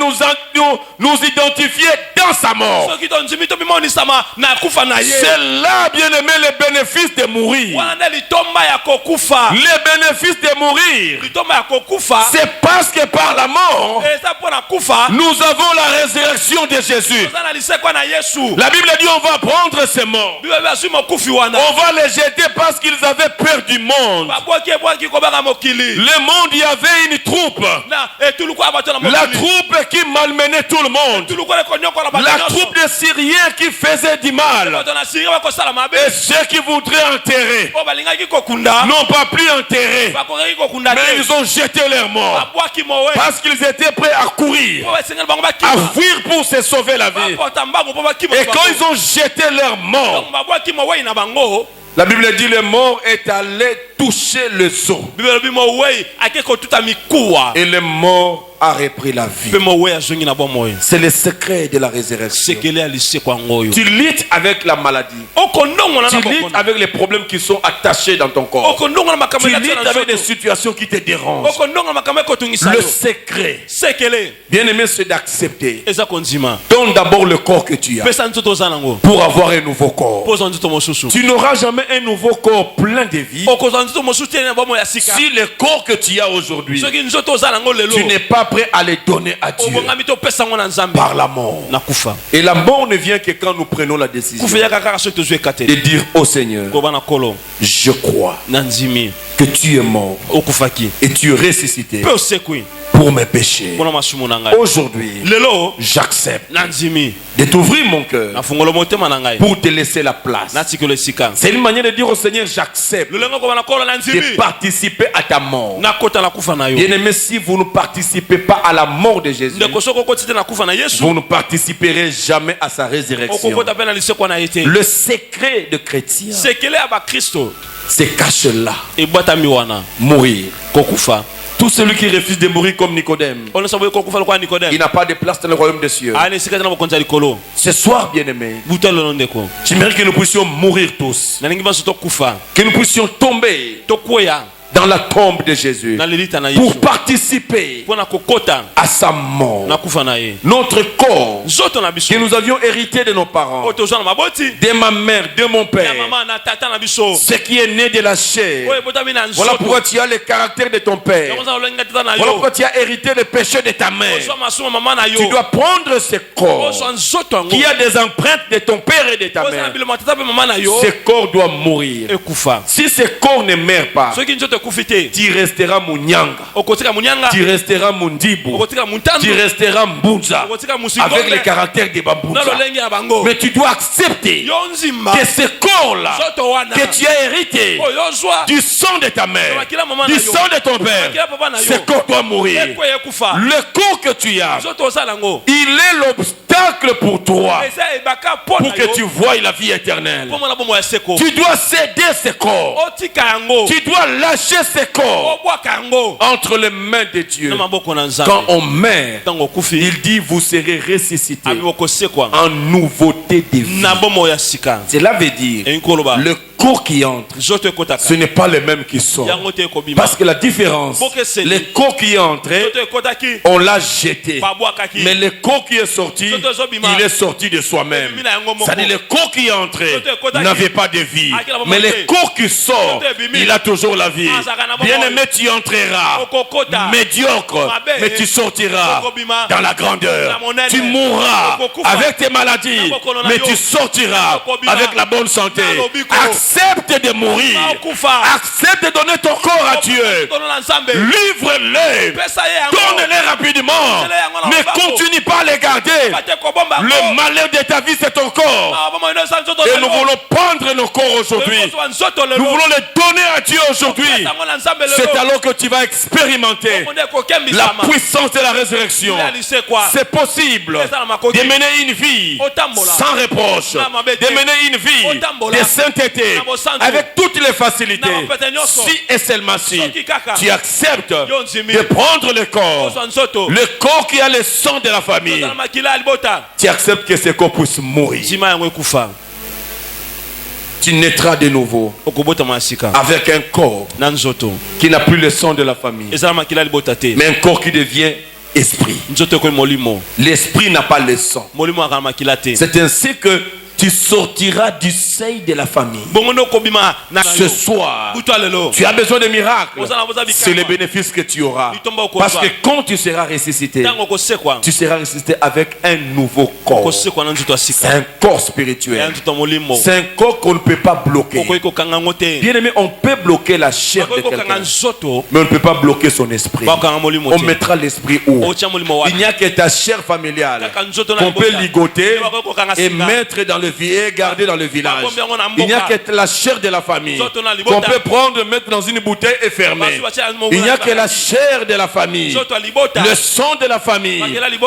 nous identifier dans sa mort, Soki to nzimi to bimoni sama na kufa na ye. c'est là, bien aimé, le bénéfice de mourir. Wana nde litomba ya kokufa. Le bénéfice de mourir, Litomba ya kokufa. c'est parce que par la mort, Eza pona kufa. nous avons la résurrection de Jésus. Eza na lisekwa na Yesu. La Bible dit on va prendre ces morts. Bible biasu mokufi wana. On va les jeter parce qu'ils avaient peur du monde. Babwaki ebwaki kobanga mokili. Le monde, il y avait une troupe. Na etuluku abato na La mokili. troupe qui malmenait tout le monde. Etuluku le konyoko na bato La nyonso. troupe des Syriens qui faisait du mal. Bato na Syrie bakosala mabe. Et ceux qui voudraient enterrer Po balingaki kokunda. n'ont pas pu enterrer. Bakokaki kokunda Mais te. ils ont jeté leurs morts. Babwaki mowe. Parce qu'ils étaient prêts à courir, Po basengeli bango à bakima. fuir pour se sauver la vie. Bapota mbango po bakima. Et quand ils ont jeté leurs morts, Donc babwaki mowe na bango. la Bible dit le mort est allé toucher le seau. Bible bi mowe ake kotuta mikuwa. Et le mort a repris la vie. Pe mowe azongi na bomoyo. C'est le secret de la résurrection. Sekele alise kwa ngoyo. Tu luttes avec la maladie. Okondongo na Tu na luttes bokono. avec les problèmes qui sont attachés dans ton corps. Okondongo na makambo Tu ya luttes tsana avec des nzoto. situations qui te dérangent. Okondongo na makambo kotungisa Le yo. secret, Sekele bien aimé, c'est d'accepter. eza konzima. Donne d'abord le corps que tu as Pesa nzoto zanango. pour avoir un nouveau corps. Poza nzoto mosusu. Tu n'auras jamais un nouveau corps plein de vie Okozwa nzoto mosusu tena bomo ya sika. si le corps que tu as aujourd'hui, Soki nzoto zanango lelo. tu n'es pas prêt à les donner à Dieu obongami topesa ngo na nzambe par la mort. nakufa Et la mort ne vient que quand nous prenons la décision kufa yaka kaka soki tozwi ekate de dire au Seigneur, koba na kolo je crois na nzimi que tu es mort okufaki et tu es ressuscité mpe osekwi pour mes péchés. mpona masumu na ngai Aujourd'hui, lelo j'accepte na nzimi de t'ouvrir mon cœur nafungola motema na ngai pour te laisser la place. natikelo esika C'est une manière de dire au Seigneur, j'accepte lolenge koba na kolo na de nzimi participer à ta mort. nakota na kufa na yo Bien-aimé, si vous ne participez pas à la mort de Jésus, ndeko soki okoti te na kufa na yesu vous ne participerez jamais à sa résurrection. okokota mpe na lisekwa na ye te Le secret de chrétien sekele ya bakristo se cache là, ebwatami wana mourir. kokufa Tout celui qui refuse de mourir comme Nicodème, onosa boye kokufa lokola il nikodeme n'a pas de place dans le royaume des cieux. ali esika te na bokonzi ya likolo Ce soir, bien-aimé, buta lelo ndeko j'aimerais que nous puissions mourir tous, nalingi biso tokufa que nous puissions tomber tokweya dans la tombe de Jésus na lelita na pour yesu participer mpo na kokota à sa mort. na kufa na ye Notre corps nzoto na biso que nous avions hérité de nos parents, oyo tozwa na maboti de ma mère, de mon ya père, mama na tata na biso ce qui est né de la chair. oyo ebotami na Voilà nzoto pourquoi tu as le caractère de ton père. yango za lolinga tata na Voilà yo pourquoi tu as hérité le péché de ta mère. ozwa masumu mama na yo Tu dois prendre ce corps ozwa nzoto yango qui a des empreintes de ton père et de ta ozwa na mère. biloko ya tata mpe mama na yo Ce corps doit mourir. ekufa Si ce corps ne meurt pas, soki nzoto ekufi te tu resteras Munyanga, okotika munyanga tu resteras Mundibu, okotika muntando tu resteras Mbunza, okotika avec musikombe le caractère de na Bambunza. lolenge ya bango Mais tu dois accepter yo nzimba que ce corps-là nzoto wana que tu as hérité oyo ozwa du sang de ta mère, makila mama na du yo sang de ton père, makila papa na ce yo corps doit mourir. ekwe ekufa Le corps que tu as, nzoto osala yango il est l'obstacle pour toi eza ebaka mpo pour na que tu yo voies la vie éternelle. mpo mona bomo ya seko Tu dois céder ce corps. otika yango Tu dois lâcher ce corps obwaka yango entre les mains de Dieu. na maboko na Quand nzambe on meurt, ntango okufi il dit vous serez ressuscités abi bokosekwa en nouveauté de vie. na bomo ya sika Cela veut dire elingi koloba le corps qui entre, nzoto ekotaka ce n'est pas le même qui sort. yango te ekobima Parce que la différence, le corps qui est entré, nzoto ekotaki on l'a jeté. babwakaki Mais le corps qui est sorti, il est sorti de soi-même. C'est-à-dire le corps qui est entré n'avait pas de vie. Mais le corps qui sort, il a toujours la vie. Bien-aimé, tu entreras médiocre, mais tu sortiras dans la grandeur. Tu mourras avec tes maladies, mais tu sortiras avec la bonne santé. Accepte de mourir. Accepte de donner ton corps à Dieu. Livre-les. Donne-les rapidement. Ne continue pas à les garder. Le malheur de ta vie, c'est ton corps. Et nous voulons prendre nos corps aujourd'hui. Nous voulons les donner à Dieu aujourd'hui. C'est alors que tu vas expérimenter la puissance de la résurrection. C'est possible de mener une vie sans reproche, de mener une vie de sainteté avec toutes les facilités. Si et seulement si tu acceptes de prendre le corps qui a le sang de la famille, tu acceptes que ce corps puisse mourir. Tu naîtras de nouveau avec un corps qui n'a plus le sang de la famille, mais un corps qui devient esprit. L'esprit n'a pas le sang. C'est ainsi que tu sortiras du seuil de la famille. Ce soir, tu as besoin de miracles. C'est le bénéfice que tu auras. Parce que quand tu seras ressuscité, tu seras ressuscité avec un nouveau corps. C'est un corps spirituel. C'est un corps qu'on ne peut pas bloquer. Bien aimé, on peut bloquer la chair de quelqu'un, mais on ne peut pas bloquer son esprit. On mettra l'esprit où? Il n'y a que ta chair familiale qu'on peut ligoter et mettre dans le et garder dans le village. Il n'y a que la chair de la famille qu'on peut prendre, mettre dans une bouteille et fermer. Il n'y a que la chair de la famille, le sang de la famille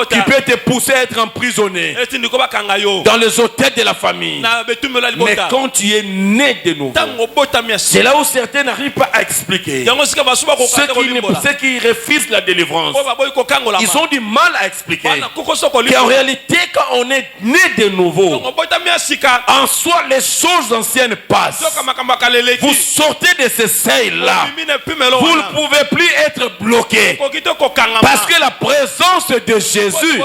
qui peut te pousser à être emprisonné dans les hôtels de la famille. Mais quand tu es né de nouveau, c'est là où certains n'arrivent pas à expliquer. Ceux qui refusent la délivrance, ils ont du mal à expliquer qu'en réalité, quand on est né de nouveau, en soi, les choses anciennes passent. Vous sortez de ce seuil-là. Vous ne pouvez plus être bloqué. Parce que la présence de Jésus,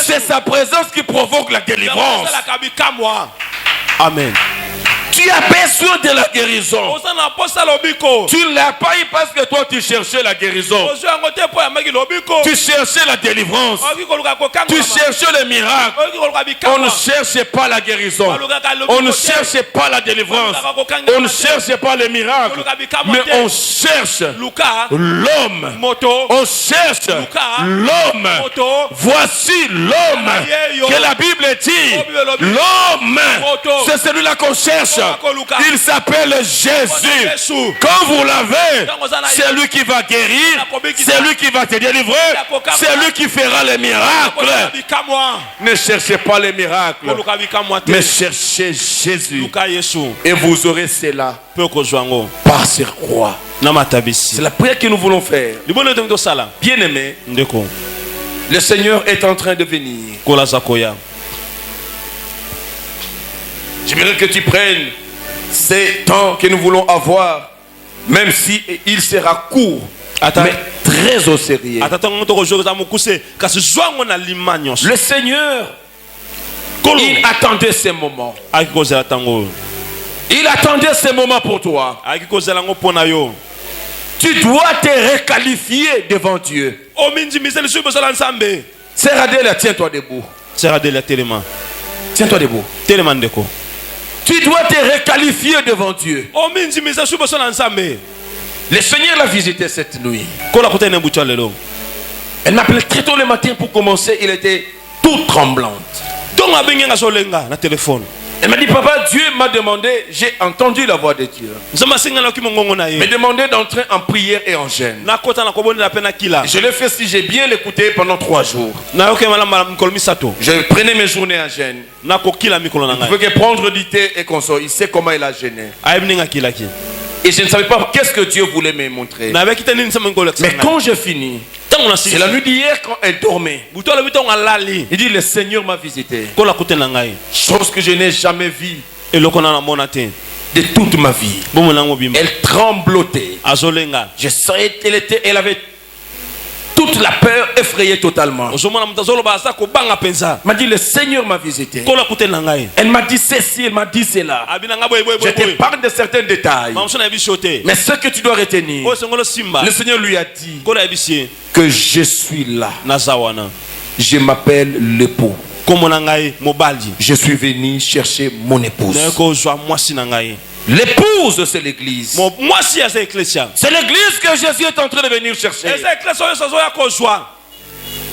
c'est sa présence qui provoque la délivrance. Amen. Tu as besoin de la guérison. oza na posa lobiko Tu ne l'as pas eu parce que toi tu cherchais la guérison. ozwa yango te po ya maki lobiko Tu cherchais la délivrance. oki koluka Tu kokangama cherchais le miracle. oki koluka On ne bikamwa cherchait pas la guérison. On ne cherchait pas la délivrance. On ne cherchait pas le miracle. Mais on cherche luka l'homme. moto On cherche l'homme. moto Voici l'homme que la Bible dit. L'homme, c'est celui-là qu'on cherche. Il s'appelle Jésus. Quand vous l'avez, c'est lui qui va guérir. C'est lui qui va te délivrer. C'est lui qui fera les miracles. bikamwa Ne cherchez pas les miracles, koluka bikamwa te mais cherchez Jésus. luka yesu Et vous aurez cela pe okozwa yango par surcroît. na matabisi C'est la prière que nous voulons faire. libono ete tosala Bien-aimé, ndeko le Seigneur est en train de venir. kolaza koya J'aimerais que tu prennes ces temps que nous voulons avoir, même si il sera court, Attends. mais très au sérieux. ata ntango tokozwa eza mokuse kasi zwa yango na lima nyonso Le Seigneur, kolo il attendait ces moments. ayaki kozela ntango oyo Il attendait ces moments pour toi. ayaki kozela yango mpo na yo Tu dois te requalifier devant Dieu. omindimise lisusu liboso la nzambe Sœur Adèle, tiens-toi debout. sera dele telema Tiens-toi debout. telema ndeko Tu dois te requalifier devant Dieu. omindimise lisusu liboso la nzambe Le Seigneur l'a visité cette nuit. kola kutana butu ya lelo Elle m'appelait très tôt le matin pour commencer. Il était toute tremblante. ntongo abengi nga azolenga na telefone Elle m'a dit, papa, Dieu m'a demandé, j'ai entendu la voix de Dieu, nzambe asenganaki mongongo na me ye demandé d'entrer en prière et en jeûne. nakota na kobondela mpe na kila Je l'ai fait si j'ai bien l'écouté pendant 3 jours. nayoki malamba mikolo misato Je prenais mes journées en jeûne. nakokila mikolo na Il ngai pouvait que prendre du thé et consort. Il sait comment il a gêné. ayebi ndenge akilaki Et je ne savais pas qu'est-ce que Dieu voulait me montrer. nayebaki te nini nzambe ngolakisa Mais quand j'ai fini, ntango c'est la nuit d'hier quand elle dormait. butu alobi ntongo alali Il dit, le Seigneur m'a visité. kola kute na ngai Chose que je n'ai jamais vue eloko na namona te de toute ma vie. bomoi nango bima Elle tremblotait. azolenga Je savais elle avait toute la peur effrayée totalement. ozomona moto azoloba aza kobanga mpenza Elle m'a dit, le Seigneur m'a visité. kola kute na ngai Elle m'a dit ceci, elle m'a dit cela. abi na ngai boye boye Je te boye parle de certains détails. mamuso na yebiso te Mais ce que tu dois retenir, oyo sengolo simba le Seigneur lui a dit kola yebisi ye que je suis là. naza wana Je m'appelle l'époux. kombo na ngai mobali Je suis venu chercher mon épouse. naye kozwa mwasi na ngai L'épouse, c'est l'église. mwasi aza eklesia C'est l'église que Jésus est en train de venir chercher. eza eklesia oyo azoya kozwa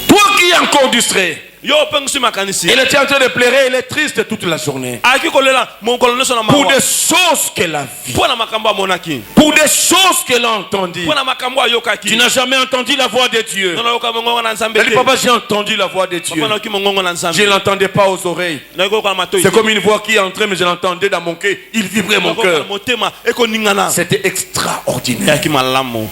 Toi qui es encore distrait, yo opengisi makanisi il était en train de pleurer, il est triste toute la journée. ayaki kolela mokolo nyonso na Pour mawa des choses qu'elle a vues, mpo na makambo amonaki pour des choses qu'elle a entendues. mpo na makambo Tu ayokaki n'as jamais entendu la voix de Dieu. nayoka mongongo na nzambe Elle dit, te papa, j'ai entendu la voix de Dieu. papa nayoki mongongo na nzambe Je ne l'entendais pas aux oreilles. nayoki kokola matoi C'est comme une voix qui est entrée, mais je l'entendais dans mon cœur. Il vibrait mon nayokokola cœur. motema ekoningana C'était extraordinaire. eyaki malamu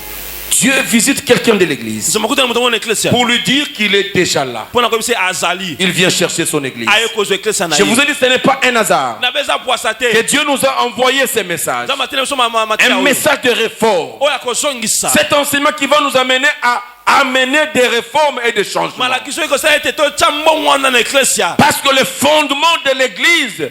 Dieu visite quelqu'un de l'église nzambe akutana moto ngo na eklesia pour lui dire qu'il est déjà là. mpo na koyebisa azali Il vient chercher son église. aye kozwa eklesia na Je vous ye ai dit, ce n'est pas un hasard na beza pwasa que te Dieu nous a envoyé ces messages. nzambe atene biso matia Un oyo message de réforme. oyo akozongisa Cet enseignement qui va nous amener à amener des réformes et des changements. malakiso ekosala ete totya mbongo wana na eklesia Parce que le fondement de l'église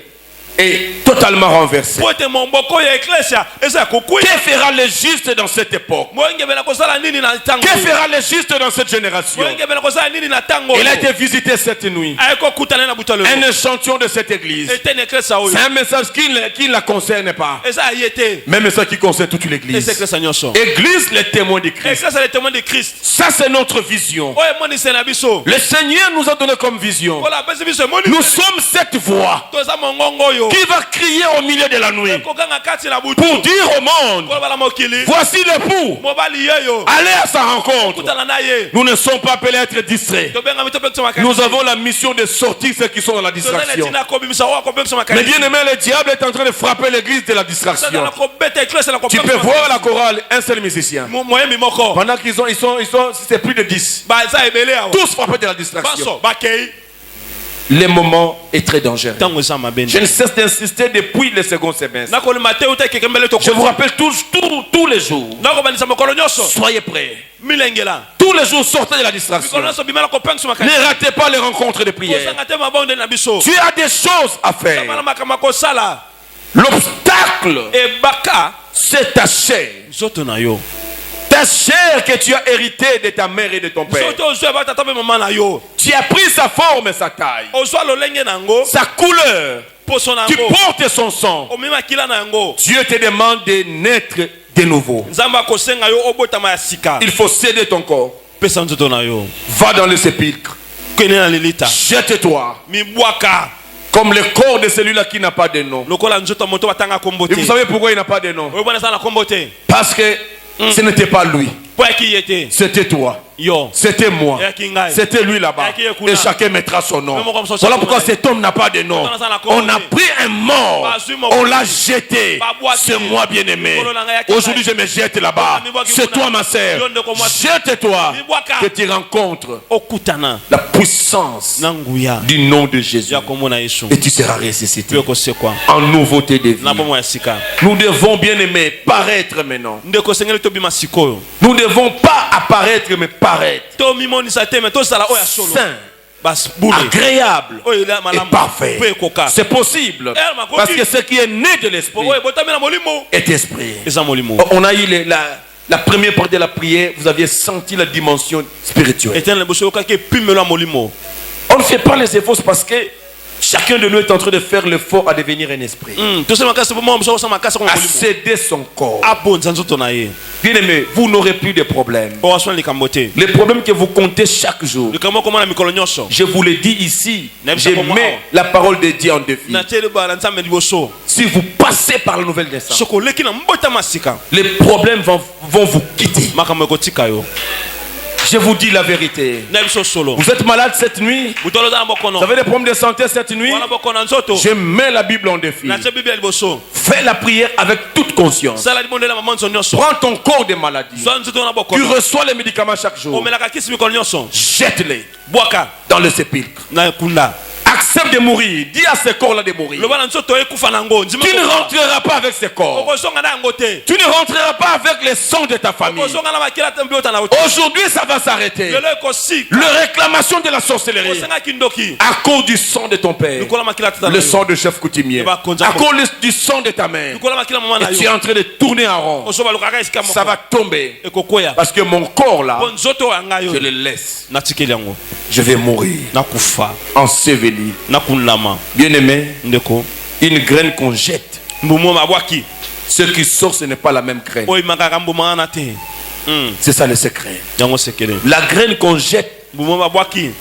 est totalement renversé. po ete momboko ya eklesia eza ya kokwi Que fera le juste dans cette époque? moyengebela kosala nini na ntango Que fera le juste dans cette génération? moyengebela kosala nini na ntango Il a été visité cette nuit. aye kokutana na butu Un lelo échantillon de cette église. eteni eklesia oyo C'est un message qui ne la concerne pas. eza ya ye te Même ça qui concerne toute l'église. eza eklesia nyonso Église, les témoins de Christ. eklesia le témoin de christ Ça, c'est notre vision. oyo emonise na biso Le Seigneur nous a donné comme vision. kola apesi biso Nous emonisi sommes cette voix toza mongongo oyo qui va crier au milieu de la nuit ekokanga kati na butu pour dire au monde, kolobala mokili voici l'époux, mobali yeyo allez à sa rencontre. kutana na ye Nous ne sommes pas appelés à être distraits. tobengami topekisa makanisi Nous avons la mission de sortir ceux qui sont dans la toza na distraction. ntina kobimisa oyo akopekisa Mais makanisi bien aimé, le diable est en train de frapper l'église de la distraction. toza na kobeta eklesia na Tu peux kopekisa voir la chorale, un seul musicien. moyembi moko Pendant qu'ils sont, c'est plus de 10. baza ebele awa Tous frappés de la distraction. baso bakei Le moment est très dangereux. ntango eza mabe Je ne cesse d'insister depuis le second semestre. nakolima te uta ekeke mbele Je vous rappelle tous les jours. nakobandisa mokolo nyonso Soyez prêts. milengela Tous les jours, sortez de la distraction. mikolo nyonso bimela kopengisa makanisi Ne ratez pas les rencontres de prière. kosanga te mabonde na biso Tu as des choses à faire. bana makambo kosala L'obstacle, et baka c'est ta chair. zoto na yo Ta chair que tu as héritée de ta mère et de ton père. zoto ozwa ba tata pe mama na yo Tu as pris sa forme et sa taille, ozwa lolenge nango sa couleur. poso Tu nango portes son sang. omema kila nango Dieu te demande de naître de nouveau. nzambe akosenga yo obotama ya sika Il faut céder ton corps. pesa nzoto na yo Va dans le sépulcre. kene na lelita Jette-toi. mibwaka Comme le corps de celui-là qui n'a pas de nom. lokola nzoto moto batanga kombo te Et vous savez pourquoi il n'a pas de nom? oyo bwana sana kombo te Parce que ce n'était pas lui. po yaki ye te C'était toi. yo C'était moi. C'était lui là-bas. Et chacun mettra son nom. Voilà pourquoi cet homme n'a pas de nom. On a pris un mort. On l'a jeté. C'est moi bien-aimé. Aujourd'hui, je me jette là-bas. C'est toi, ma sœur. Jette-toi. Que tu rencontres okutana la puissance na nguya du nom de Jésus. ya kombo na yesu Et tu seras ressuscité pe kosekwa en nouveauté de vie. na bomo ya sika Nous devons, bien-aimés, paraître maintenant. ndeko sengeli tobima sikoyo Nous ne devons pas apparaître, mais paraître. tomimonisa te me tozala oyo ya solo Saint, basi bule agréable oyo ela et malamu parfait. pe ekoka C'est possible. makoki. Parce que ce qui est né de l'esprit oyo ebotami na molimo est esprit. eza molimo On a eu la première partie de la prière, vous aviez senti la dimension spirituelle. etene liboso oyokaki epimelo ya molimo On ne fait pas les efforts parce que chacun de nous est en train de faire l'effort à devenir un esprit. tosala makasi po mwa moso osala makasi À kongo molimo céder son corps. abonza nzoto na ye Bien-aimé, vous n'aurez plus de problèmes. po aswana likambo te Les problèmes que vous comptez chaque jour. likambo okomona mikolo nyonso Je vous le dis ici, N'aime je pas pour moi. mets la parole de Dieu en défi. natie libala nzambe liboso Si vous passez par la nouvelle naissance, soki oleki na mbotama sika les problèmes vont vous quitter. makambo ekotika yo Je vous dis la vérité. na biso solo Vous êtes malade cette nuit? moto oloza na bokono Vous avez des problèmes de santé cette nuit? wana bokono na nzoto Je mets la Bible en défi. natie biblia liboso Fais la prière avec toute conscience. sala libondela mama nzo nyonso Prends ton corps de maladie. zwa nzoto na Tu bokono reçois les médicaments chaque jour. omelaka kisi mikolo nyonso Jette-les bwaka dans le sépulcre. na kunda Accepte de mourir. Dis à ce corps-là de mourir. loba na nzoto ekufa nango ndima Tu ne rentreras pas avec ce corps. okozonga na yango te Tu ne rentreras pas avec les sons de ta famille. okozonga na makila te mbiota na yo Aujourd'hui, ça va s'arrêter. lelo ekosika La réclamation de la sorcellerie. osengaki ndoki À cause du sang de ton père. likola makila tata na Le yo sang de chef coutumier. À cause du sang de ta mère. likola makila mama na Et tu es yo en train de tourner en rond. ozoba lukaka esika Ça va tomber. ekokwea Parce que mon corps là, po nzoto ya ngai je yo le laisse. natikeli yango Je vais mourir. nakufa Enseveli. nakunama Bien-aimé, ndeko une graine qu'on jette. mbumu mabwaki Ce qui sort, ce n'est pas la même graine. oyo makaka mbuma wana te C'est ça le secret. yango sekele La graine qu'on jette mbumu mabwaki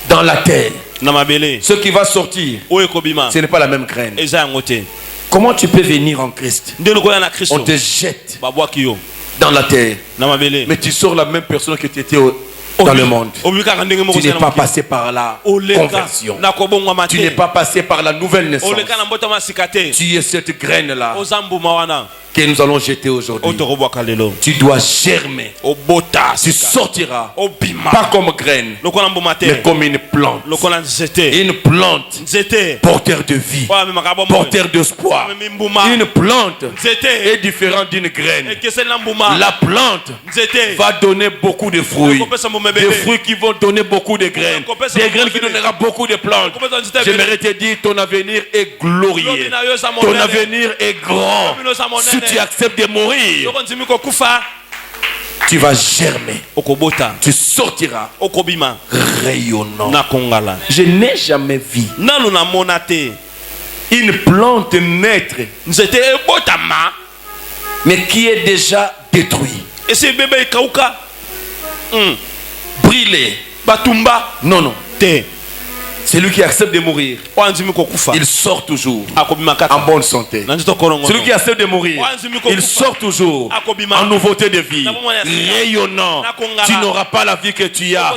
dans la terre, na mabele ce qui va sortir, oyo ekobima ce n'est pas la même graine. eza yango te Comment tu peux venir en Christ? nde lokoya na On kristo te jette babwaki yo dans la terre, na mabele mais tu sors la même personne que tu étais dans le monde. obimi kaka ndenge moko Tu n'es ozala pas mokili. passé par la oleka conversion. na kobongwama Tu n'es te pas passé par la nouvelle naissance. oleka na mbotama sika te Tu es cette graine-là oza mbuma wana que nous allons jeter oyo aujourd'hui. tokobwaka lelo Tu dois germer. obota Tu sika sortiras obima pas comme graine, lokola mbuma te mais comme une plante. lokola nzete Une plante nzete porteur de vie, oyo amemaka bomoi porteur d'espoir. amemi mbuma Une plante nzete est différente d'une graine. ekeseni na mbuma La plante nzete va donner beaucoup de fruits. ekopesa mbuma Des ebele fruits qui vont donner beaucoup de graines. Des graines qui donneront beaucoup de plantes. J'aimerais te dire, ton avenir est glorieux. Ton avenir est grand. Si tu acceptes de mourir, soko ndimi kokufa tu vas germer. okobota Tu sortiras okobima rayonnant. na kongala Je n'ai jamais vu nanu namona te une plante naître, nzete ebotama mais qui est déjà détruite, esi ebebe ekauka brûlée. batumba Non, non. te Celui qui accepte de mourir, oyo andimi kokufa il sort toujours akobima en kaka bonne santé. na nzoto kolongo Celui qui accepte de mourir, il sort toujours en nouveauté de vie, rayonnant. Tu n'auras pas la vie que tu as.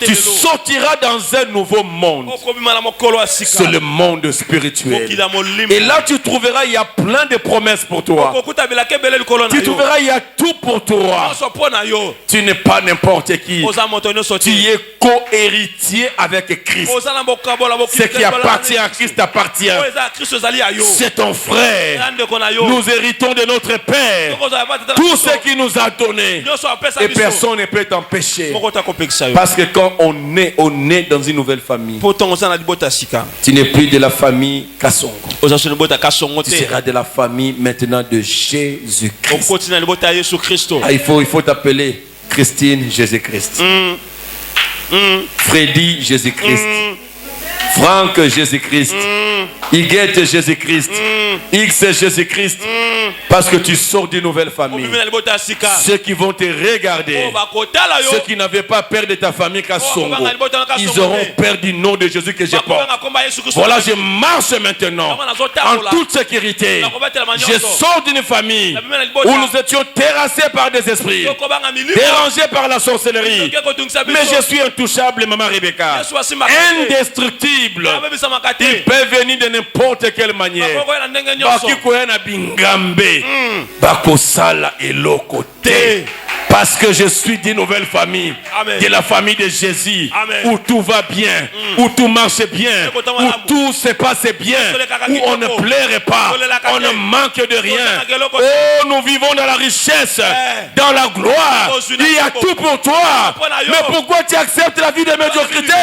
Tu sortiras dans un nouveau monde. okobima na mokolo ya C'est sika le monde spirituel. okila molimo Et là, tu trouveras, il y a plein de promesses pour toi. okokuta bilaka ebele likolo na Tu yo trouveras, il y a tout pour toi. nyonso mpo na yo Tu n'es pas n'importe qui. oza moto nyonso Tu te es co-héritier avec Christ. Ce qui appartient à Christ appartient. C'est ton frère. Nous héritons de notre Père tout ce qu'il nous a donné. Et personne ne peut t'empêcher. Parce que quand on est dans une nouvelle famille, tu n'es plus de la famille Kassongo. Tu seras de la famille maintenant de Jésus-Christ. Ah, il faut t'appeler Christine Jésus-Christ. Freddy Jésus-Christ. Franck Jésus-Christ. Iguette Jésus-Christ. X Jésus-Christ. Parce que tu sors d'une nouvelle famille. Ceux qui vont te regarder, ceux qui n'avaient pas peur de ta famille Kassongo, ils auront peur du nom de Jésus que je porte. Voilà, je marche maintenant en toute sécurité. Je sors d'une famille où nous étions terrassés par des esprits, dérangés par la sorcellerie. Mais je suis intouchable, Maman Rebecca. Indestructible. Il peut venir de n'importe quelle manière. Parce que je suis d'une nouvelle famille. Amen. De la famille de Jésus. Amen. Où tout va bien, où tout marche bien, où tout se passe bien, où on ne pleure pas, on ne manque de rien. Oh, nous vivons dans la richesse, dans la gloire. Il y a tout pour toi. Mais pourquoi tu acceptes la vie de médiocrité?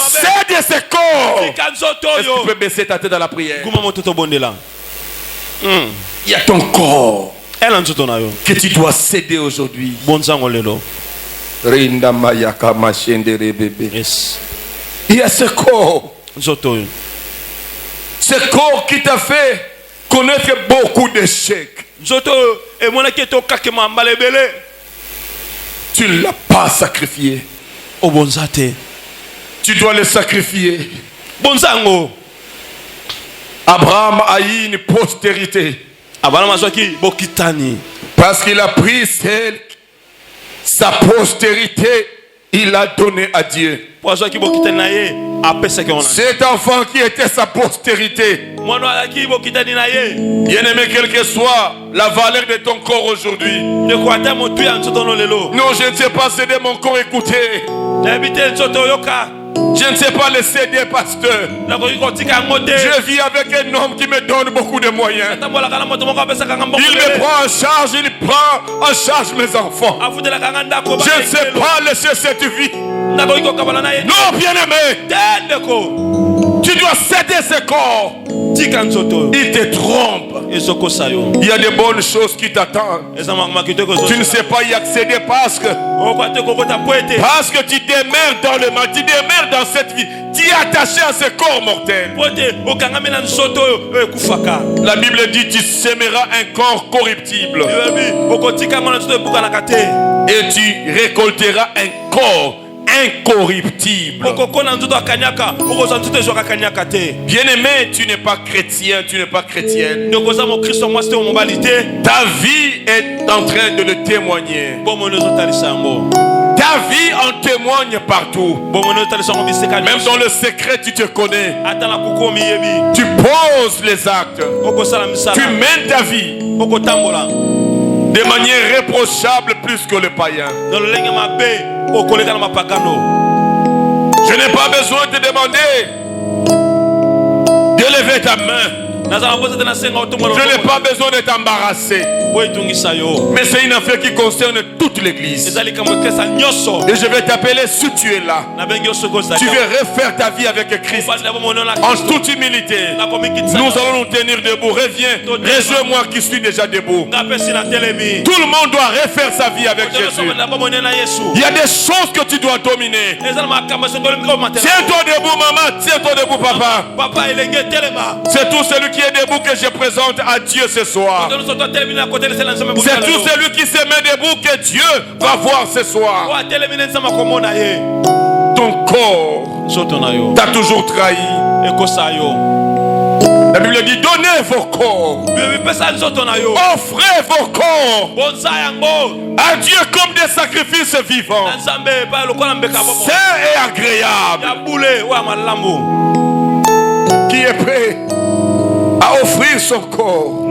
C'est de ce corps. Est-ce que tu peux baisser ta tête dans la prière? Il y a ton corps que tu dois céder aujourd'hui. Il y a ce corps. Ce corps qui t'a fait connaître beaucoup d'échecs. Tu ne l'as pas sacrifié. Tu dois le sacrifier. Abraham a eu une postérité. Parce qu'il a pris sa postérité, il l'a donné à Dieu. Cet enfant qui était sa postérité. Bien-aimé, quelle que soit la valeur de ton corps aujourd'hui. Non, je ne sais pas céder mon corps, écoutez. Je ne sais pas le céder, pasteur. Je vis avec un homme qui me donne beaucoup de moyens. Il me prend en charge, il prend en charge mes enfants. Je ne sais pas laisser cette vie. Non, bien-aimé, tu dois céder ce corps. Il te trompe. Il y a de bonnes choses qui t'attendent. Tu ne sais pas y accéder parce que tu demeures dans le mal, tu demeures dans cette vie. Tu es attaché à ce corps mortel. La Bible dit tu sèmeras un corps corruptible et tu récolteras un corps incorruptible. Bien-aimé, tu n'es pas chrétien, tu n'es pas chrétienne. Ta vie est en train de le témoigner. Ta vie en témoigne partout. Même dans le secret, tu te connais. Tu poses les actes. Tu mènes ta vie de manière réprochable plus que le païen. Je n'ai pas besoin de te demander de lever ta main. Je n'ai pas besoin de t'embarrasser. Mais c'est une affaire qui concerne toute l'église. Et je vais t'appeler si tu es là. Tu veux refaire ta vie avec Christ en toute humilité. Nous allons nous tenir debout. Reviens, rejoins-moi qui suis déjà debout. Tout le monde doit refaire sa vie avec Jésus. Il y a des choses que tu dois dominer. Tiens-toi debout, maman. Tiens-toi debout, papa. C'est tout celui qui est debout que je présente à Dieu ce soir. C'est tout celui qui se met debout que Dieu va voir ce soir. Ton corps t'a toujours trahi. La Bible dit donnez vos corps, offrez vos corps à Dieu comme des sacrifices vivants, saints et agréables. Qui est prêt à offrir son corps?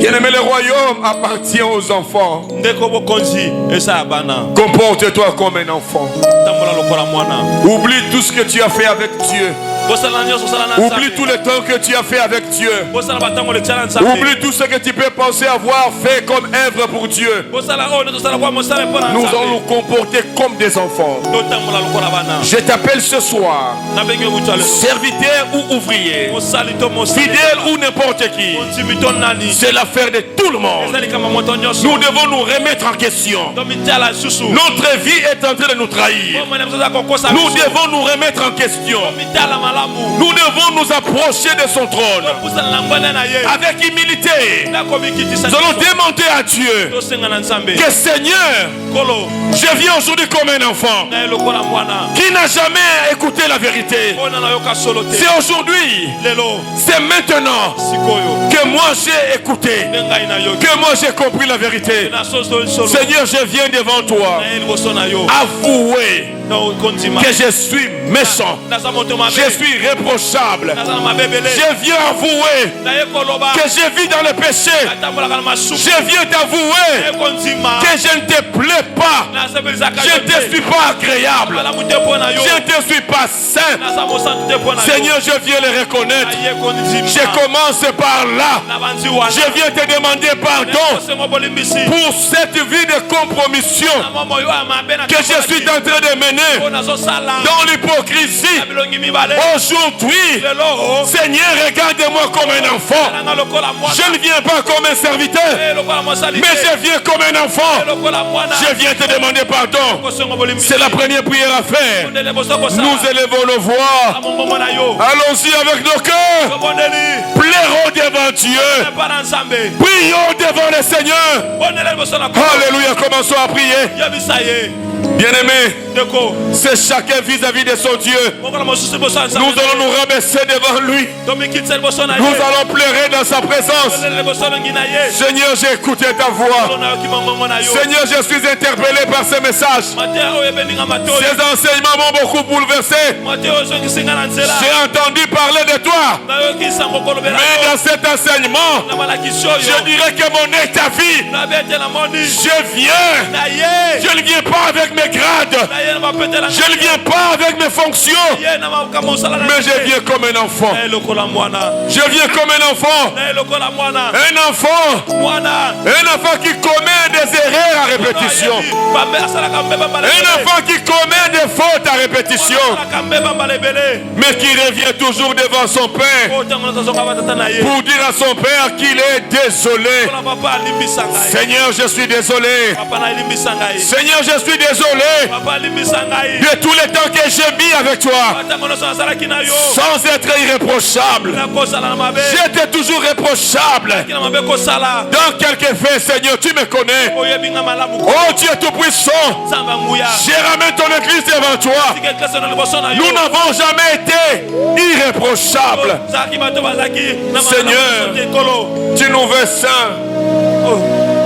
Bien-aimé, le royaume appartient aux enfants. ndeko bokonzi eza ya bana. Comporte-toi comme un enfant. Tambola lokola mwana. Oublie tout ce que tu as fait avec Dieu. Bosala nyonso osala na Oublie Nzambe. tout le temps que tu as fait avec Dieu. Bosala batango letia na Nzambe. Oublie tout ce que tu peux penser avoir fait comme œuvre pour Dieu. Bosala oyo tozala kwa mosala mpo na Nous allons Nzambe. nous comporter comme des enfants. Totambola lokola bana. Je t'appelle ce soir, Nabengi mutu ale. serviteur ou ouvrier, Mosali to mosali. fidèle ou n'importe qui. Kontimi to nani. C'est l'affaire de tout le monde. Ezali kama moto nyonso. Nous devons nous remettre en question. Tomitala susu. Notre vie est en train de nous trahir. Omwana mzoza kokosa. Nous devons nous remettre en question. Tomitala malamu. Nous devons nous approcher de son trône Pusala na ngwana na ye. avec humilité. Na komikitisa. Nous allons demander à Dieu Tosenga na Nzambe. que Seigneur, Kolo. je viens aujourd'hui comme un enfant Na lokola mwana. qui n'a jamais écouté la vérité. Ona na yoka solo te. C'est aujourd'hui, Lelo. c'est maintenant Sikoyo. que moi j'ai écouté, Ndengai na yo. que moi j'ai compris la vérité. Na soso solo. Seigneur, je viens devant toi Na yeli boso na yo. avouer Na kontima. que je suis méchant, Naza moto mabe. je suis reprochable. Naza na mabebele. Je viens avouer Na ye koloba. que je vis dans le péché. Atambola kana masuku. Je viens t'avouer Na ye kontima. que je ne te plais pas. Na sebelisa ka. Je ne te suis pas agréable. Bala mute po na yo. Je ne te suis pas saint. Naza mosantu te po na yo. Seigneur, je viens le reconnaître. Na ye kontima. Je commence par là. Na banzi wana. Je viens te demander pardon Sengo bolimbisi. pour cette vie de compromission Na momo yo amabe na. que je suis en train de mener Ona zo sala. dans l'hypocrisie. Na bilongi mibale. Aujourd'hui, Lelo. Seigneur, regarde-moi comme un enfant. Na lokola mwana. Je ne viens pas comme un serviteur, Lokola mosali. mais je viens comme un enfant. Lokola mwana. Je viens te demander pardon. Sengo bolimbisi. C'est la première prière à faire. Ondele boso ko sala. Nous élevons nos voix. Amongo na yo. Allons-y avec nos cœurs. Kobondeli. Plairons devant Dieu. Pa na Nzambe. Prions devant le Seigneur. Ondele boso na ko. Alléluia, commençons à prier. Yebisa ye. Bien-aimés, Deko. c'est chacun vis-à-vis de son Dieu. Mokola mosusu boso na Nzambe. Nous allons nous rabaisser devant lui. Tomikitse boso na ye. Nous allons pleurer dans sa présence. Ondele boso na ngina ye. Seigneur, j'ai écouté ta voix. Ona yo kimongo na yo. Seigneur, je suis interpellé par ces messages. Mateo oyo ebeninga mateo. Ces enseignements m'ont beaucoup bouleversé. Mateo oyo zongisinga na nzela. J'ai entendu parler de toi. Nayokisa mokolobela Mais yo. dans cet enseignement, Na malakisi oyo. je dirais que mon état vie, Nabete na moni. je viens. Na ye. Je ne viens pas avec mes grades. Na ye na mapete na Je ne viens pas avec mes fonctions. ye na makambo osala na Mais je viens comme un enfant. Na ye lokola mwana. Je viens comme un enfant. Na ye lokola mwana. Un enfant. Mwana. Un enfant qui commet des erreurs à répétition. Bambe asalaka mbeba mbala Un ebele. enfant qui commet des fautes à répétition. Asalaka mbeba mbala ebele. Mais qui revient toujours devant son Père Oyo ntango nazozonga batata na ye. pour dire à son Père qu'il est désolé. Mpona papa alimbisa ngai. Seigneur, je suis désolé. Papa na alimbisa ngai. Seigneur, je suis désolé Papa alimbisa ngai. de tous les temps que j'ai mis avec toi Ntango nyonso nasalaki na yo. sans être irréprochable. nakosala na mabe. J'étais toujours réprochable. Kina mabe kosala. Dans quelques faits, Seigneur, tu me connais. Oyebinga malamu. Oh Dieu Tout-Puissant, Nzambe nguya. je ramène ton église devant toi. Sike klase na liboso na yo. Nous n'avons jamais été irréprochables. Zaki bato bazaki na malamu Seigneur. te kolo. Tu nous veux saints,